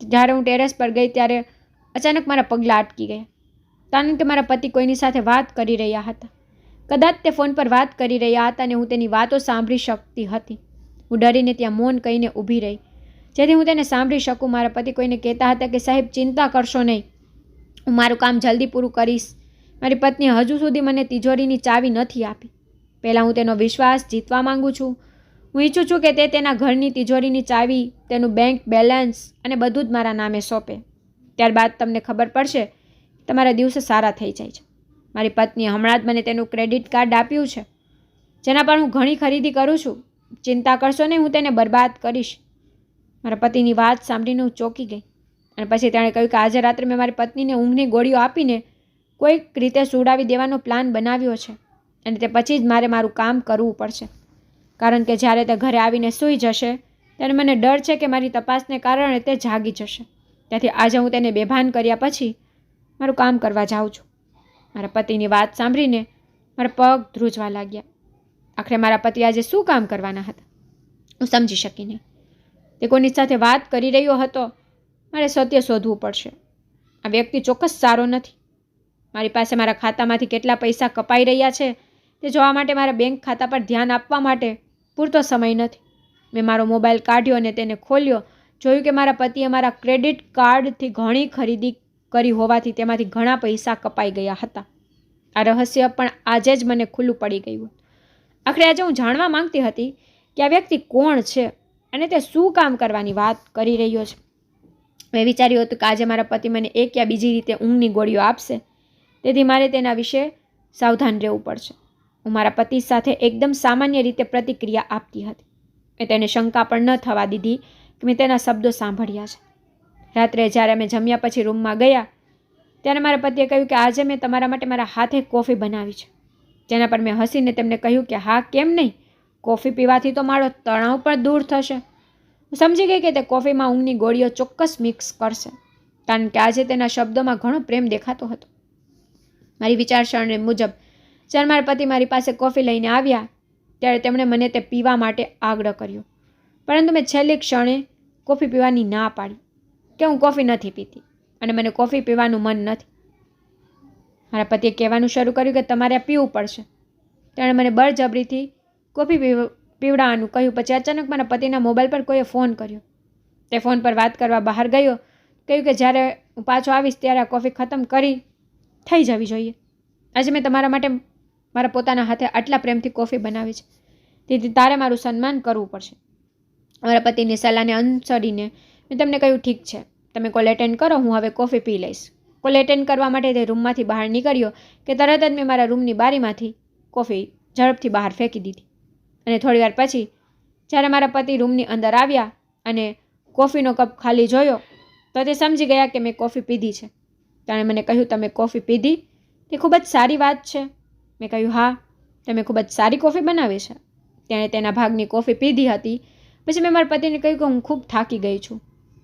જ્યારે હું ટેરેસ પર ગઈ ત્યારે અચાનક મારા પગલાં અટકી ગયા, કારણ કે મારા પતિ કોઈની સાથે વાત કરી રહ્યા હતા. કદાચ તે ફોન પર વાત કરી રહ્યા હતા અને હું તેની વાતો સાંભળી શકતી હતી. હું ડરીને ત્યાં મૌન કહીને ઊભી રહી, જેથી હું તેને સાંભળી શકું. મારા પતિ કોઈને કહેતા હતા કે સાહેબ, ચિંતા કરશો નહીં, હું મારું કામ જલ્દી પૂરું કરીશ. મારી પત્નીએ હજુ સુધી મને તિજોરીની ચાવી નથી આપી. પહેલાં હું તેનો વિશ્વાસ જીતવા માંગુ છું. હું ઈચ્છું છું કે તે તેના ઘરની તિજોરીની ચાવી, તેનું બેંક બેલેન્સ અને બધું જ મારા નામે સોંપે. ત્યારબાદ તમને ખબર પડશે કે તમારા દિવસો સારા થઈ જાય છે. મારી પત્નીએ હમણાં જ મને તેનું ક્રેડિટ કાર્ડ આપ્યું છે, જેના પર હું ઘણી ખરીદી કરું છું. ચિંતા કરશો નહીં, હું તેને બરબાદ કરીશ. મારા પતિની વાત સાંભળીને હું ચોંકી ગઈ. અને પછી તેણે કહ્યું કે આજે રાત્રે મેં મારી પત્નીને ઊંઘની ગોળીઓ આપીને કોઈક રીતે સુડાવી દેવાનો પ્લાન બનાવ્યો છે. અને તે પછી જ મારે મારું કામ કરવું પડશે, કારણ કે જ્યારે તે ઘરે આવીને સૂઈ જશે ત્યારે મને ડર છે કે મારી તપાસને કારણે તે જાગી જશે. તેથી આજે હું તેને બેભાન કર્યા પછી મારું કામ કરવા જાઉં છું. મારા પતિની વાત સાંભળીને મારા પગ ધ્રુજવા લાગ્યા. આખરે મારા પતિ આજે શું કામ કરવાના હતા હું સમજી શકી નહીં. તે કોની સાથે વાત કરી રહ્યો હતો. મારે સત્ય શોધવું પડશે. આ વ્યક્તિ ચોક્કસ સારો નથી. મારી પાસે મારા ખાતામાંથી કેટલા પૈસા કપાઈ રહ્યા છે તે જોવા માટે મારા બેંક ખાતા પર ધ્યાન આપવા માટે પૂરતો સમય નથી. મેં મારો મોબાઈલ કાઢ્યો અને તેને ખોલ્યો. જોયું કે મારા પતિએ મારા ક્રેડિટ કાર્ડથી ઘણી ખરીદી કરી હોવાથી તેમાંથી ઘણા પૈસા કપાઈ ગયા હતા. આ રહસ્ય પણ આજે જ મને ખુલ્લું પડી ગયું. આખરે આજે હું જાણવા માંગતી હતી કે આ વ્યક્તિ કોણ છે અને તે શું કામ કરવાની વાત કરી રહ્યો છે. મેં વિચાર્યું હતું કે આજે મારા પતિ મને એક યા બીજી રીતે ઊંઘની ગોળીઓ આપશે, તેથી મારે તેના વિશે સાવધાન રહેવું પડશે. હું મારા પતિ સાથે એકદમ સામાન્ય રીતે પ્રતિક્રિયા આપતી હતી. મેં તેને શંકા પણ ન થવા દીધી કે મેં તેના શબ્દો સાંભળ્યા છે. રાત્રે જ્યારે અમે જમ્યા પછી રૂમમાં ગયા ત્યારે મારા પતિએ કહ્યું કે આજે મેં તમારા માટે મારા હાથે કોફી બનાવી છે. જેના પર મેં હસીને તેમને કહ્યું કે હા, કેમ નહીં, કોફી પીવાથી તો મારો તણાવ પણ દૂર થશે. હું સમજી ગઈ કે તે કોફીમાં ઊંઘની ગોળીઓ ચોક્કસ મિક્સ કરશે, કારણ કે આજે તેના શબ્દોમાં ઘણો પ્રેમ દેખાતો હતો. મારી વિચારસરણી મુજબ જ્યારે મારા પતિ મારી પાસે કોફી લઈને આવ્યા ત્યારે તેમણે મને તે પીવા માટે આગ્રહ કર્યો, પરંતુ મેં છેલ્લી ક્ષણે કોફી પીવાની ના પાડી કે હું કોફી નથી પીતી અને મને કોફી પીવાનું મન નથી. મારા પતિએ કહેવાનું શરૂ કર્યું કે તમારે આ પીવું પડશે. તેણે મને બળજબરીથી કોફી પીવડાવવાનું કહ્યું. પછી અચાનક મારા પતિના મોબાઈલ પર કોઈએ ફોન કર્યો. તે ફોન પર વાત કરવા બહાર ગયો. કહ્યું કે જ્યારે હું પાછો આવીશ ત્યારે આ કોફી ખતમ થઈ જવી જોઈએ. આજે મેં તમારા માટે મારા પોતાના હાથે આટલા પ્રેમથી કોફી બનાવી છે, તેથી તારે મારું સન્માન કરવું પડશે. મારા પતિની સલાહને અનુસરીને મેં તેમને કહ્યું, ઠીક છે, તમે કોલ એટેન્ડ કરો, હું હવે કોફી પી લઈશ. કોલ એટેન્ડ કરવા માટે તે રૂમમાંથી બહાર નીકળ્યો કે તરત જ મેં મારા રૂમની બારીમાંથી કોફી ઝડપથી બહાર ફેંકી દીધી. અને થોડીવાર પછી જ્યારે મારા પતિ રૂમની અંદર આવ્યા અને કોફીનો કપ ખાલી જોયો તો તે સમજી ગયા કે મેં કોફી પીધી છે. તેણે મને કહ્યું, તમે કોફી પીધી? તે ખૂબ જ સારી વાત છે. મેં કહ્યું, હા, તમે ખૂબ જ સારી કોફી બનાવી છે. તેણે તેના ભાગની કોફી પીધી હતી. પછી મેં મારા પતિને કહ્યું કે હું ખૂબ થાકી ગઈ છું,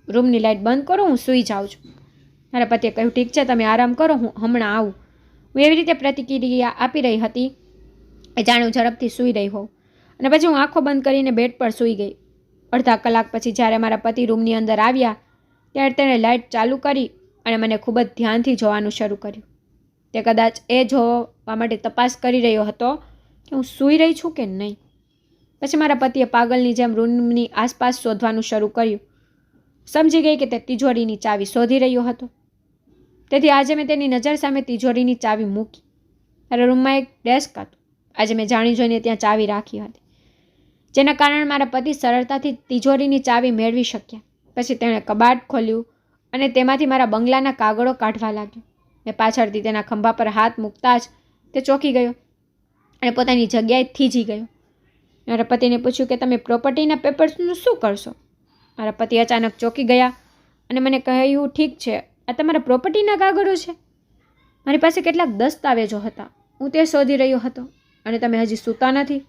રૂમની લાઇટ બંધ કરો, હું સૂઈ જાઉં છું. મારા પતિએ કહ્યું, ઠીક છે, તમે આરામ કરો, હું હમણાં આવું. હું એવી રીતે પ્રતિક્રિયા આપી રહી હતી એ જાણે હું ઝડપથી સૂઈ રહી હોઉં. અને પછી હું આંખો બંધ કરીને બેડ પર સૂઈ ગઈ. અડધા કલાક પછી જ્યારે મારા પતિ રૂમની અંદર આવ્યા ત્યારે તેણે લાઇટ ચાલુ કરી અને મને ખૂબ જ ધ્યાનથી જોવાનું શરૂ કર્યું. તે કદાચ એ જોવા માટે તપાસ કરી રહ્યો હતો કે હું સૂઈ રહી છું કે નહીં. પછી મારા પતિએ પાગલની જેમ રૂમની આસપાસ શોધવાનું શરૂ કર્યું. સમજી ગઈ કે તે તિજોરીની ચાવી શોધી રહ્યો હતો. તેથી આજે મેં તેની નજર સામે તિજોરીની ચાવી મૂકી. મારા રૂમમાં એક ડેસ્ક હતું. આજે મેં જાણી જોઈને ત્યાં ચાવી રાખી હતી, જેના કારણે મારા પતિ સરળતાથી તિજોરીની ચાવી મેળવી શક્યા. પછી તેણે કબાટ ખોલ્યું અને તેમાંથી મારા બંગલાના કાગળો કાઢવા લાગ્યો. મેં પાછળથી તેના ખંભા પર હાથ મૂકતા જ તે ચોંકી ગયો અને પોતાની જગ્યાએ થીજી ગયો. મારા પતિને પૂછ્યું કે તમે પ્રોપર્ટીના પેપર્સનું શું કરશો? મારા પતિ અચાનક ચોંકી ગયા અને મને કહ્યું, ઠીક છે, આ તમારા પ્રોપર્ટીના કાગળો છે? મારી પાસે કેટલાક દસ્તાવેજો હતા, હું તે શોધી રહ્યો હતો અને તમે હજી સૂતા નથી.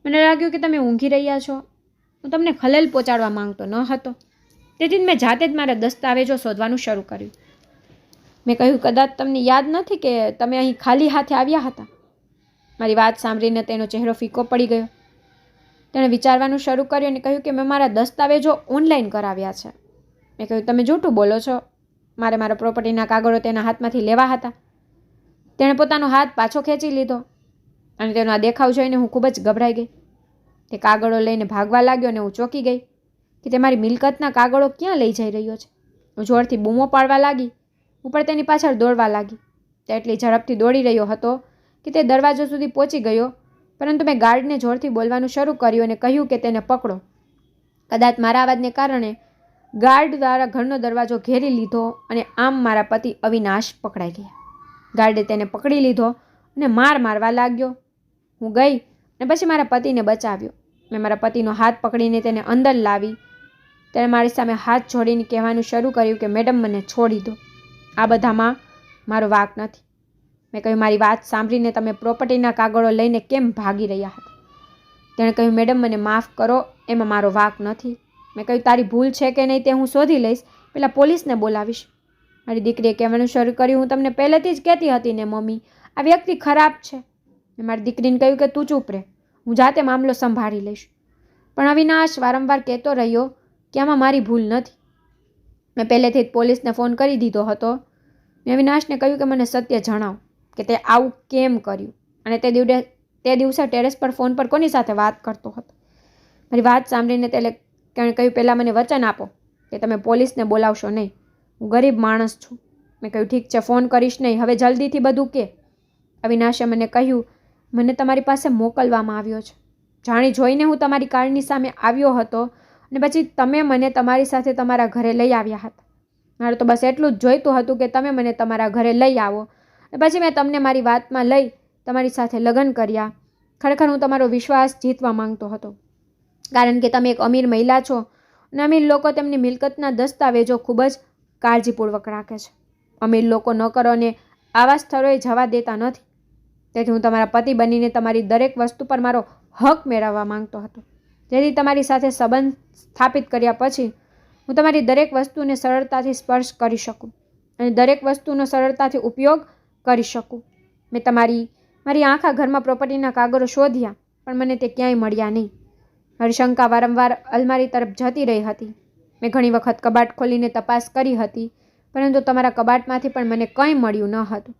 મને લાગ્યું કે તમે ઊંઘી રહ્યા છો. હું તમને ખલેલ પહોંચાડવા માંગતો ન હતો, તેથી મેં જાતે જ મારા દસ્તાવેજો શોધવાનું શરૂ કર્યું. મેં કહ્યું, કદાચ તમને યાદ નથી કે તમે અહીં ખાલી હાથે આવ્યા હતા? મારી વાત સાંભળીને તેનો ચહેરો ફીકો પડી ગયો. તેણે વિચારવાનું શરૂ કર્યું અને કહ્યું કે મેં મારા દસ્તાવેજો ઓનલાઈન કરાવ્યા છે. મેં કહ્યું, તમે જૂઠું બોલો છો, મારે મારા પ્રોપર્ટીના કાગળો તેના હાથમાંથી લેવા હતા. તેણે પોતાનો હાથ પાછો ખેંચી લીધો અને તેનો આ દેખાવ જોઈને હું ખૂબ જ ગભરાઈ ગઈ. તે કાગળો લઈને ભાગવા લાગ્યો અને હું ચોંકી ગઈ કે તે મારી મિલકતના કાગળો ક્યાં લઈ જઈ રહ્યો છે. હું જોરથી બૂમો પાડવા લાગી. હું પણ તેની પાછળ દોડવા લાગી. તે એટલી ઝડપથી દોડી રહ્યો હતો કે તે દરવાજો સુધી પહોંચી ગયો, પરંતુ મેં ગાર્ડને જોરથી બોલવાનું શરૂ કર્યું અને કહ્યું કે તેને પકડો. કદાચ મારા અવાજને કારણે ગાર્ડ દ્વારા ઘરનો દરવાજો ઘેરી લીધો અને આમ મારા પતિ અવિનાશ પકડાઈ ગયા. ગાર્ડે તેને પકડી લીધો અને મારવા લાગ્યો. હું ગઈ અને પછી મારા પતિને બચાવ્યો. મેં મારા પતિનો હાથ પકડીને તેને અંદર લાવી. તેણે મારી સામે હાથ જોડીને કહેવાનું શરૂ કર્યું કે મેડમ, મને છોડી દો, આ બધામાં મારો વાંક નથી. મેં કહ્યું, મારી વાત સાંભળીને તમે પ્રોપર્ટીના કાગળો લઈને કેમ ભાગી રહ્યા હતા? તેણે કહ્યું, મેડમ, મને માફ કરો, એમાં મારો વાંક નથી. મેં કહ્યું, તારી ભૂલ છે કે નહીં તે હું શોધી લઈશ, પહેલાં પોલીસને બોલાવીશ. મારી દીકરીએ કહેવાનું શરૂ કર્યું, હું તમને પહેલેથી જ કહેતી હતી ને મમ્મી, આ વ્યક્તિ ખરાબ છે. મેં મારી દીકરીને કહ્યું કે તું ચૂપ રહે, હું જાતે મામલો સંભાળી લઈશ. પણ અવિનાશ વારંવાર કહેતો રહ્યો કે આમાં મારી ભૂલ નથી. મેં પહેલેથી જ પોલીસને ફોન કરી દીધો હતો. મેં અવિનાશને કહ્યું કે મને સત્ય જણાવ કે તે આવું કેમ કર્યું અને તે દિવસે ટેરેસ પર ફોન પર કોની સાથે વાત કરતો હતો. મારી વાત સાંભળીને તેણે કહ્યું, પહેલાં મને વચન આપો કે તમે પોલીસને બોલાવશો નહીં. હું ગરીબ માણસ છું. મેં કહ્યું, ઠીક છે, ફોન કરીશ નહીં, હવે જલ્દીથી બધું કે. અવિનાશે મને કહ્યું, મને તમારી પાસે મોકલવામાં આવ્યો છે. જાણી જોઈને હું તમારી કારની સામે આવ્યો હતો અને પછી તમે મને તમારી સાથે તમારા ઘરે લઈ આવ્યા હતા. મારે તો બસ એટલું જ જોઈતું હતું કે તમે મને તમારા ઘરે લઈ આવો અને પછી મેં તમને મારી વાતમાં લઈ તમારી સાથે લગ્ન કર્યા. ખરેખર હું તમારો વિશ્વાસ જીતવા માંગતો હતો, કારણ કે તમે એક અમીર મહિલા છો અને અમીર લોકો તેમની મિલકતના દસ્તાવેજો ખૂબ જ કાળજીપૂર્વક રાખે છે. અમીર લોકો નોકરોને આવા સ્થળોએ જવા દેતા નથી. તેથી હું તમારા પતિ બનીને તમારી દરેક વસ્તુ પર મારો હક મેળવવા માંગતો હતો, જેથી તમારી સાથે સંબંધ સ્થાપિત કર્યા પછી હું તમારી દરેક વસ્તુને સરળતાથી સ્પર્શ કરી શકું અને દરેક વસ્તુનો સરળતાથી ઉપયોગ કરી શકું. મેં મારી આખા ઘરમાં પ્રોપર્ટીના કાગળો શોધ્યા, પણ મને તે ક્યાંય મળ્યા નહીં. મારી શંકા વારંવાર અલમારી તરફ જતી રહી હતી. મેં ઘણી વખત કબાટ ખોલીને તપાસ કરી હતી, પરંતુ તમારા કબાટમાંથી પણ મને કંઈ મળ્યું ન હતું.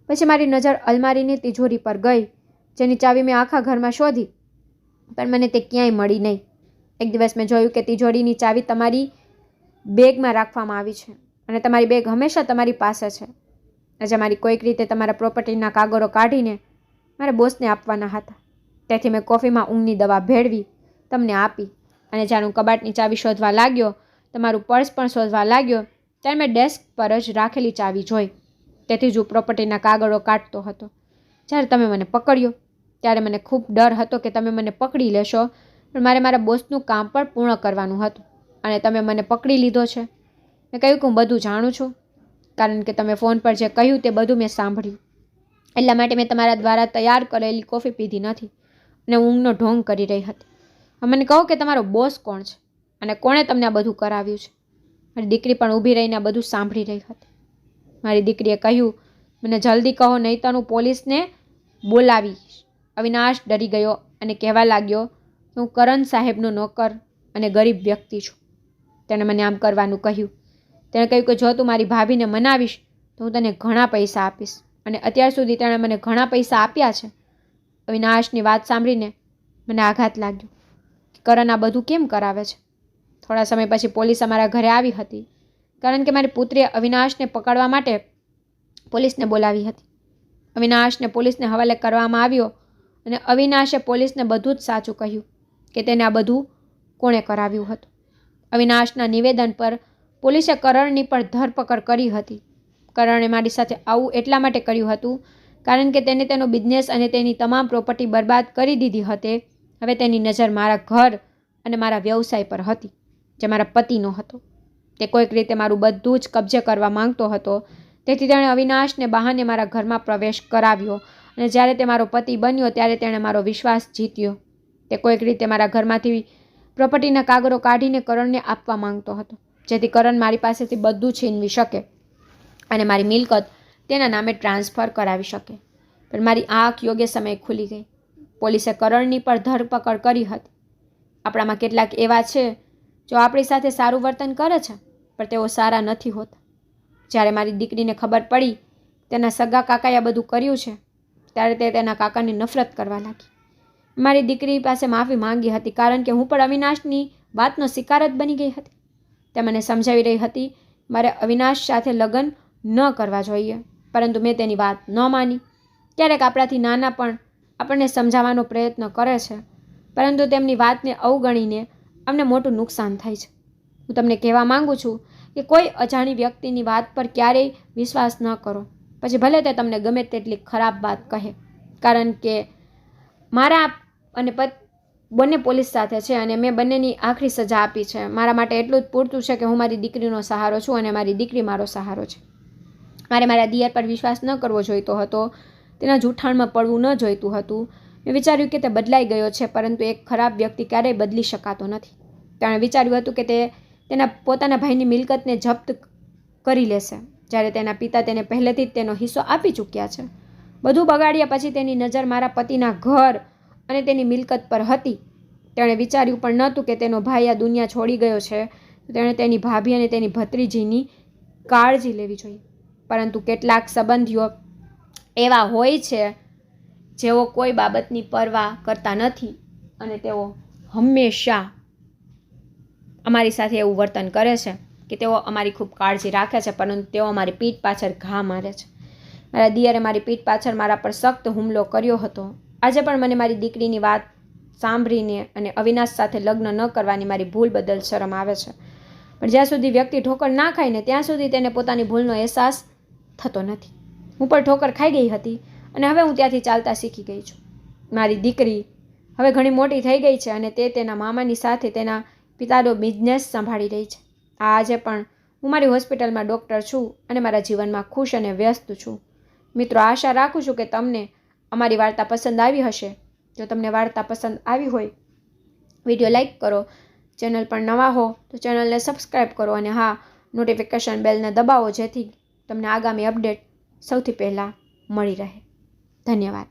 પછી મારી નજર અલમારીની તિજોરી પર ગઈ, જેની ચાવી મેં આખા ઘરમાં શોધી, પણ મને તે ક્યાંય મળી નહીં. એક દિવસ મેં જોયું કે તિજોરીની ચાવી તમારી બેગમાં રાખવામાં આવી છે અને તમારી બેગ હંમેશા તમારી પાસે છે. આજે મારી કોઈક રીતે તમારા પ્રોપર્ટીના કાગળો કાઢીને મારે બોસને આપવાના હતા. તેથી મેં કોફીમાં ઊંઘની દવા ભેળવી તમને આપી. અને જ્યારે હું કબાટની ચાવી શોધવા લાગ્યો, તમારું પર્સ પણ શોધવા લાગ્યો, ત્યારે મેં ડેસ્ક પર જ રાખેલી ચાવી જોઈ. તેથી જ હું પ્રોપર્ટીના કાગળો કાઢતો હતો. જ્યારે તમે મને પકડ્યો ત્યારે મને ખૂબ ડર હતો કે તમે મને પકડી લેશો, પણ મારે મારા બોસનું કામ પણ પૂર્ણ કરવાનું હતું. અને તમે મને પકડી લીધો છે. મેં કહ્યું કે હું બધું જાણું છું, કારણ કે તમે ફોન પર જે કહ્યું તે બધું મેં સાંભળ્યું. એટલા માટે મેં તમારા દ્વારા તૈયાર કરેલી કોફી પીધી નથી અને ઊંઘનો ઢોંગ કરી રહી હતી. મને કહો કે તમારો બોસ કોણ છે અને કોણે તમને આ બધું કરાવ્યું છે? મારી દીકરી પણ ઊભી રહીને આ બધું સાંભળી રહી હતી. મારી દીકરીએ કહ્યું, મને જલ્દી કહો, નહીં તો હું પોલીસને બોલાવીશ. અવિનાશ ડરી ગયો અને કહેવા લાગ્યો કે હું કરણ સાહેબનો નોકર અને ગરીબ વ્યક્તિ છું. તેણે મને આમ કરવાનું કહ્યું. તેણે કહ્યું કે જો તું મારી ભાભીને મનાવીશ તો હું તને ઘણા પૈસા આપીશ, અને અત્યાર સુધી તેણે મને ઘણા પૈસા આપ્યા છે. અવિનાશની વાત સાંભળીને મને આઘાત લાગ્યો કે કરણ આ બધું કેમ કરાવે છે. થોડા સમય પછી પોલીસ અમારા ઘરે આવી હતી, કારણ કે મારી પુત્રીએ અવિનાશને પકડવા માટે પોલીસને બોલાવી હતી. અવિનાશને પોલીસને હવાલે કરવામાં આવ્યો અને અવિનાશે પોલીસને બધું જ સાચું કહ્યું કે તેને આ બધું કોણે કરાવ્યું હતું. અવિનાશના નિવેદન પર પોલીસે કરણની પર ધરપકડ કરી હતી. કરણે મારી સાથે આવું એટલા માટે કર્યું હતું કારણ કે તેને તેનો બિઝનેસ અને તેની તમામ પ્રોપર્ટી બરબાદ કરી દીધી હતી. હવે તેની નજર મારા ઘર અને મારા વ્યવસાય પર હતી, જે મારા પતિનો હતો. તે કોઈક રીતે મારું બધું જ કબજે કરવા માંગતો હતો. તેથી તેણે અવિનાશને બહાને મારા ઘરમાં પ્રવેશ કરાવ્યો, અને જ્યારે તે મારો પતિ બન્યો ત્યારે તેણે મારો વિશ્વાસ જીત્યો. તે કોઈક રીતે મારા ઘરમાંથી પ્રોપર્ટીના કાગળો કાઢીને કરણને આપવા માંગતો હતો, જેથી કરણ મારી પાસેથી બધું છીનવી શકે અને મારી મિલકત તેના નામે ટ્રાન્સફર કરાવી શકે. પણ મારી આંખ યોગ્ય સમયે ખુલી ગઈ. પોલીસે કરણની પર ધરપકડ કરી હતી. આપણામાં કેટલાક એવા છે જો આપણી સાથે સારું વર્તન કરે છે, પણ તેઓ સારા નથી હોતા. જ્યારે મારી દીકરીને ખબર પડી તેના સગા કાકાએ આ બધું કર્યું છે, ત્યારે તે તેના કાકાની નફરત કરવા લાગી. મારી દીકરી પાસે માફી માંગી હતી, કારણ કે હું પણ અવિનાશની વાતનો શિકાર જ બની ગઈ હતી. તે મને સમજાવી રહી હતી મારે અવિનાશ સાથે લગ્ન ન કરવા જોઈએ, પરંતુ મેં તેની વાત ન માની. ક્યારેક આપણાથી નાના પણ આપણને સમજાવવાનો પ્રયત્ન કરે છે, પરંતુ તેમની વાતને અવગણીને અમને મોટું નુકસાન થાય છે. હું તમને કહેવા માંગુ છું કે કોઈ અજાણી વ્યક્તિની વાત પર ક્યારેય વિશ્વાસ ન કરો, પછી ભલે તે તમને ગમે તેટલી ખરાબ વાત કહે. કારણ કે મારા અને બંને પોલીસ સાથે છે અને મેં બંનેની આખરી સજા આપી છે. મારા માટે એટલું જ પૂરતું છે કે હું મારી દીકરીનો સહારો છું અને મારી દીકરી મારો સહારો છે. મારે મારા દિયર પર વિશ્વાસ ન કરવો જોઈતો હતો, તેના જૂઠાણમાં પડવું ન જોઈતું હતું. મેં વિચાર્યું કે તે બદલાઈ ગયો છે, પરંતુ એક ખરાબ વ્યક્તિ ક્યારેય બદલી શકાતો નથી. તેણે વિચાર્યું હતું કે તે તેના પોતાના ભાઈની મિલકતને જપ્ત કરી લેશે, જ્યારે તેના પિતા તેને પહેલેથી જ તેનો હિસ્સો આપી ચૂક્યા છે. બધું બગાડ્યા પછી તેની નજર મારા પતિના ઘર અને તેની મિલકત પર હતી. તેણે વિચાર્યું પણ નહોતું કે તેનો ભાઈ આ દુનિયા છોડી ગયો છે, તો તેણે તેની ભાભી અને તેની ભત્રીજીની કાળજી લેવી જોઈએ. પરંતુ કેટલાક સંબંધીઓ એવા હોય છે જેઓ કોઈ બાબતની પરવા કરતા નથી, અને તેઓ હંમેશા અમારી સાથે એવું વર્તન કરે છે કે તેઓ અમારી ખૂબ કાળજી રાખે છે, પરંતુ તેઓ અમારી પીઠ પાછળ ઘા મારે છે. મારા દિયરે મારી પીઠ પાછળ મારા પર સખ્ત હુમલો કર્યો હતો. આજે પણ મને મારી દીકરીની વાત સાંભળીને અને અવિનાશ સાથે લગ્ન ન કરવાની મારી ભૂલ બદલ શરમ આવે છે. પણ જ્યાં સુધી વ્યક્તિ ઠોકર ના ખાય ને ત્યાં સુધી તેને પોતાની ભૂલનો અહેસાસ થતો નથી. હું પણ ઠોકર ખાઈ ગઈ હતી અને હવે હું ત્યાંથી ચાલતા શીખી ગઈ છું. મારી દીકરી હવે ઘણી મોટી થઈ ગઈ છે અને તે તેના મામાની સાથે તેના પિતાનો બિઝનેસ સંભાળી રહી છે. આજે પણ હું મારી હોસ્પિટલમાં ડૉક્ટર છું અને મારા જીવનમાં ખુશ અને વ્યસ્ત છું. મિત્રો, આશા રાખું છું કે તમને અમારી વાર્તા પસંદ આવી હશે. જો તમને વાર્તા પસંદ આવી હોય, વિડીયો લાઈક કરો, ચેનલ પર નવા હો તો ચેનલને સબસ્ક્રાઈબ કરો, અને હા, નોટિફિકેશન બેલને દબાવો જેથી તમને આગામી અપડેટ સૌથી પહેલાં મળી રહે. ધન્યવાદ.